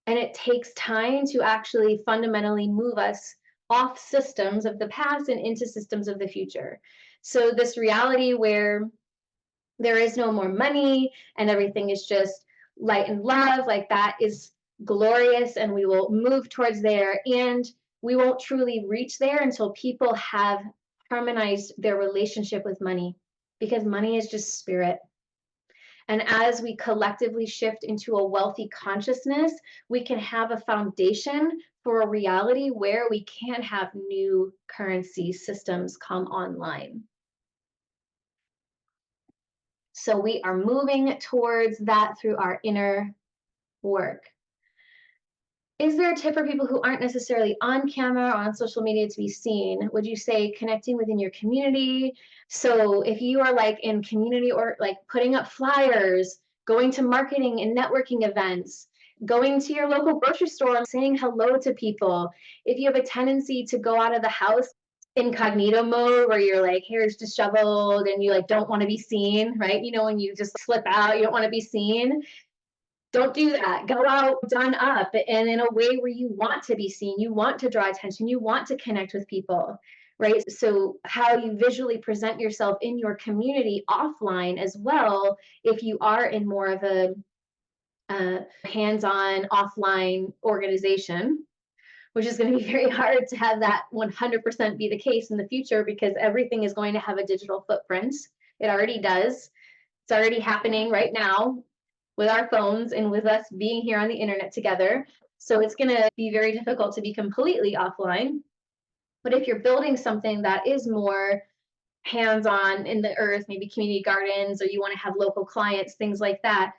And it takes time to actually fundamentally move us off systems of the past and into systems of the future. So this reality where there is no more money and everything is just light and love, like that is glorious, and we will move towards there. And we won't truly reach there until people have harmonized their relationship with money, because money is just spirit. And as we collectively shift into a wealthy consciousness, we can have a foundation for a reality where we can have new currency systems come online. So we are moving towards that through our inner work. Is there a tip for people who aren't necessarily on camera or on social media to be seen? Would you say connecting within your community? So if you are like in community or like putting up flyers, going to marketing and networking events, going to your local grocery store and saying hello to people. If you have a tendency to go out of the house incognito mode where your like hair is disheveled and you like don't want to be seen, right? You know, when you just slip out, you don't want to be seen. Don't do that. Go out done up and in a way where you want to be seen, you want to draw attention, you want to connect with people, right? So how you visually present yourself in your community offline as well, if you are in more of a hands-on offline organization, which is going to be very hard to have that 100% be the case in the future, because everything is going to have a digital footprint. It already does. It's already happening right now with our phones and with us being here on the internet together. So it's going to be very difficult to be completely offline. But if you're building something that is more hands-on in the earth, maybe community gardens, or you want to have local clients, things like that,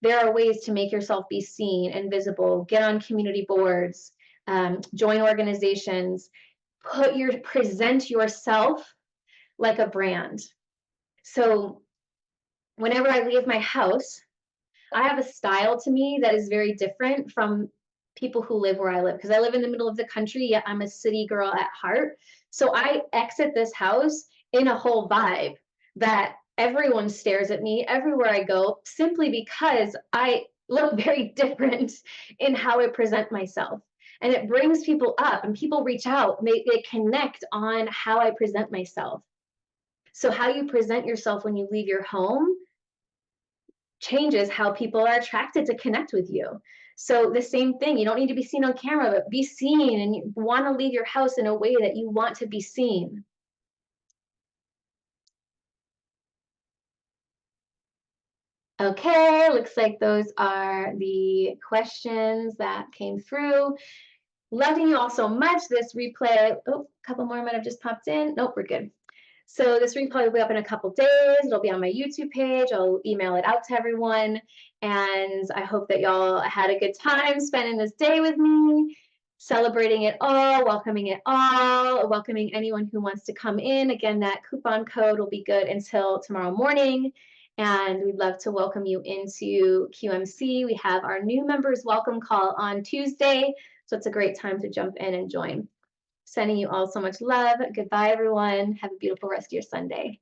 there are ways to make yourself be seen and visible. Get on community boards, join organizations, present yourself like a brand. So whenever I leave my house, I have a style to me that is very different from people who live where I live, because I live in the middle of the country, yet I'm a city girl at heart. So I exit this house in a whole vibe that everyone stares at me everywhere I go, simply because I look very different in how I present myself. And it brings people up, and people reach out, they connect on how I present myself. So how you present yourself when you leave your home changes how people are attracted to connect with you. So the same thing, you don't need to be seen on camera, but be seen, and you want to leave your house in a way that you want to be seen. Okay, looks like those are the questions that came through. Loving you all so much. This replay, oh, a couple more might have just popped in. Nope, we're good. So this replay will be up in a couple days. It'll be on my YouTube page. I'll email it out to everyone. And I hope that y'all had a good time spending this day with me, celebrating it all, welcoming anyone who wants to come in. Again, that coupon code will be good until tomorrow morning. And we'd love to welcome you into QMC. We have our new members welcome call on Tuesday. So it's a great time to jump in and join. Sending you all so much love. Goodbye, everyone. Have a beautiful rest of your Sunday.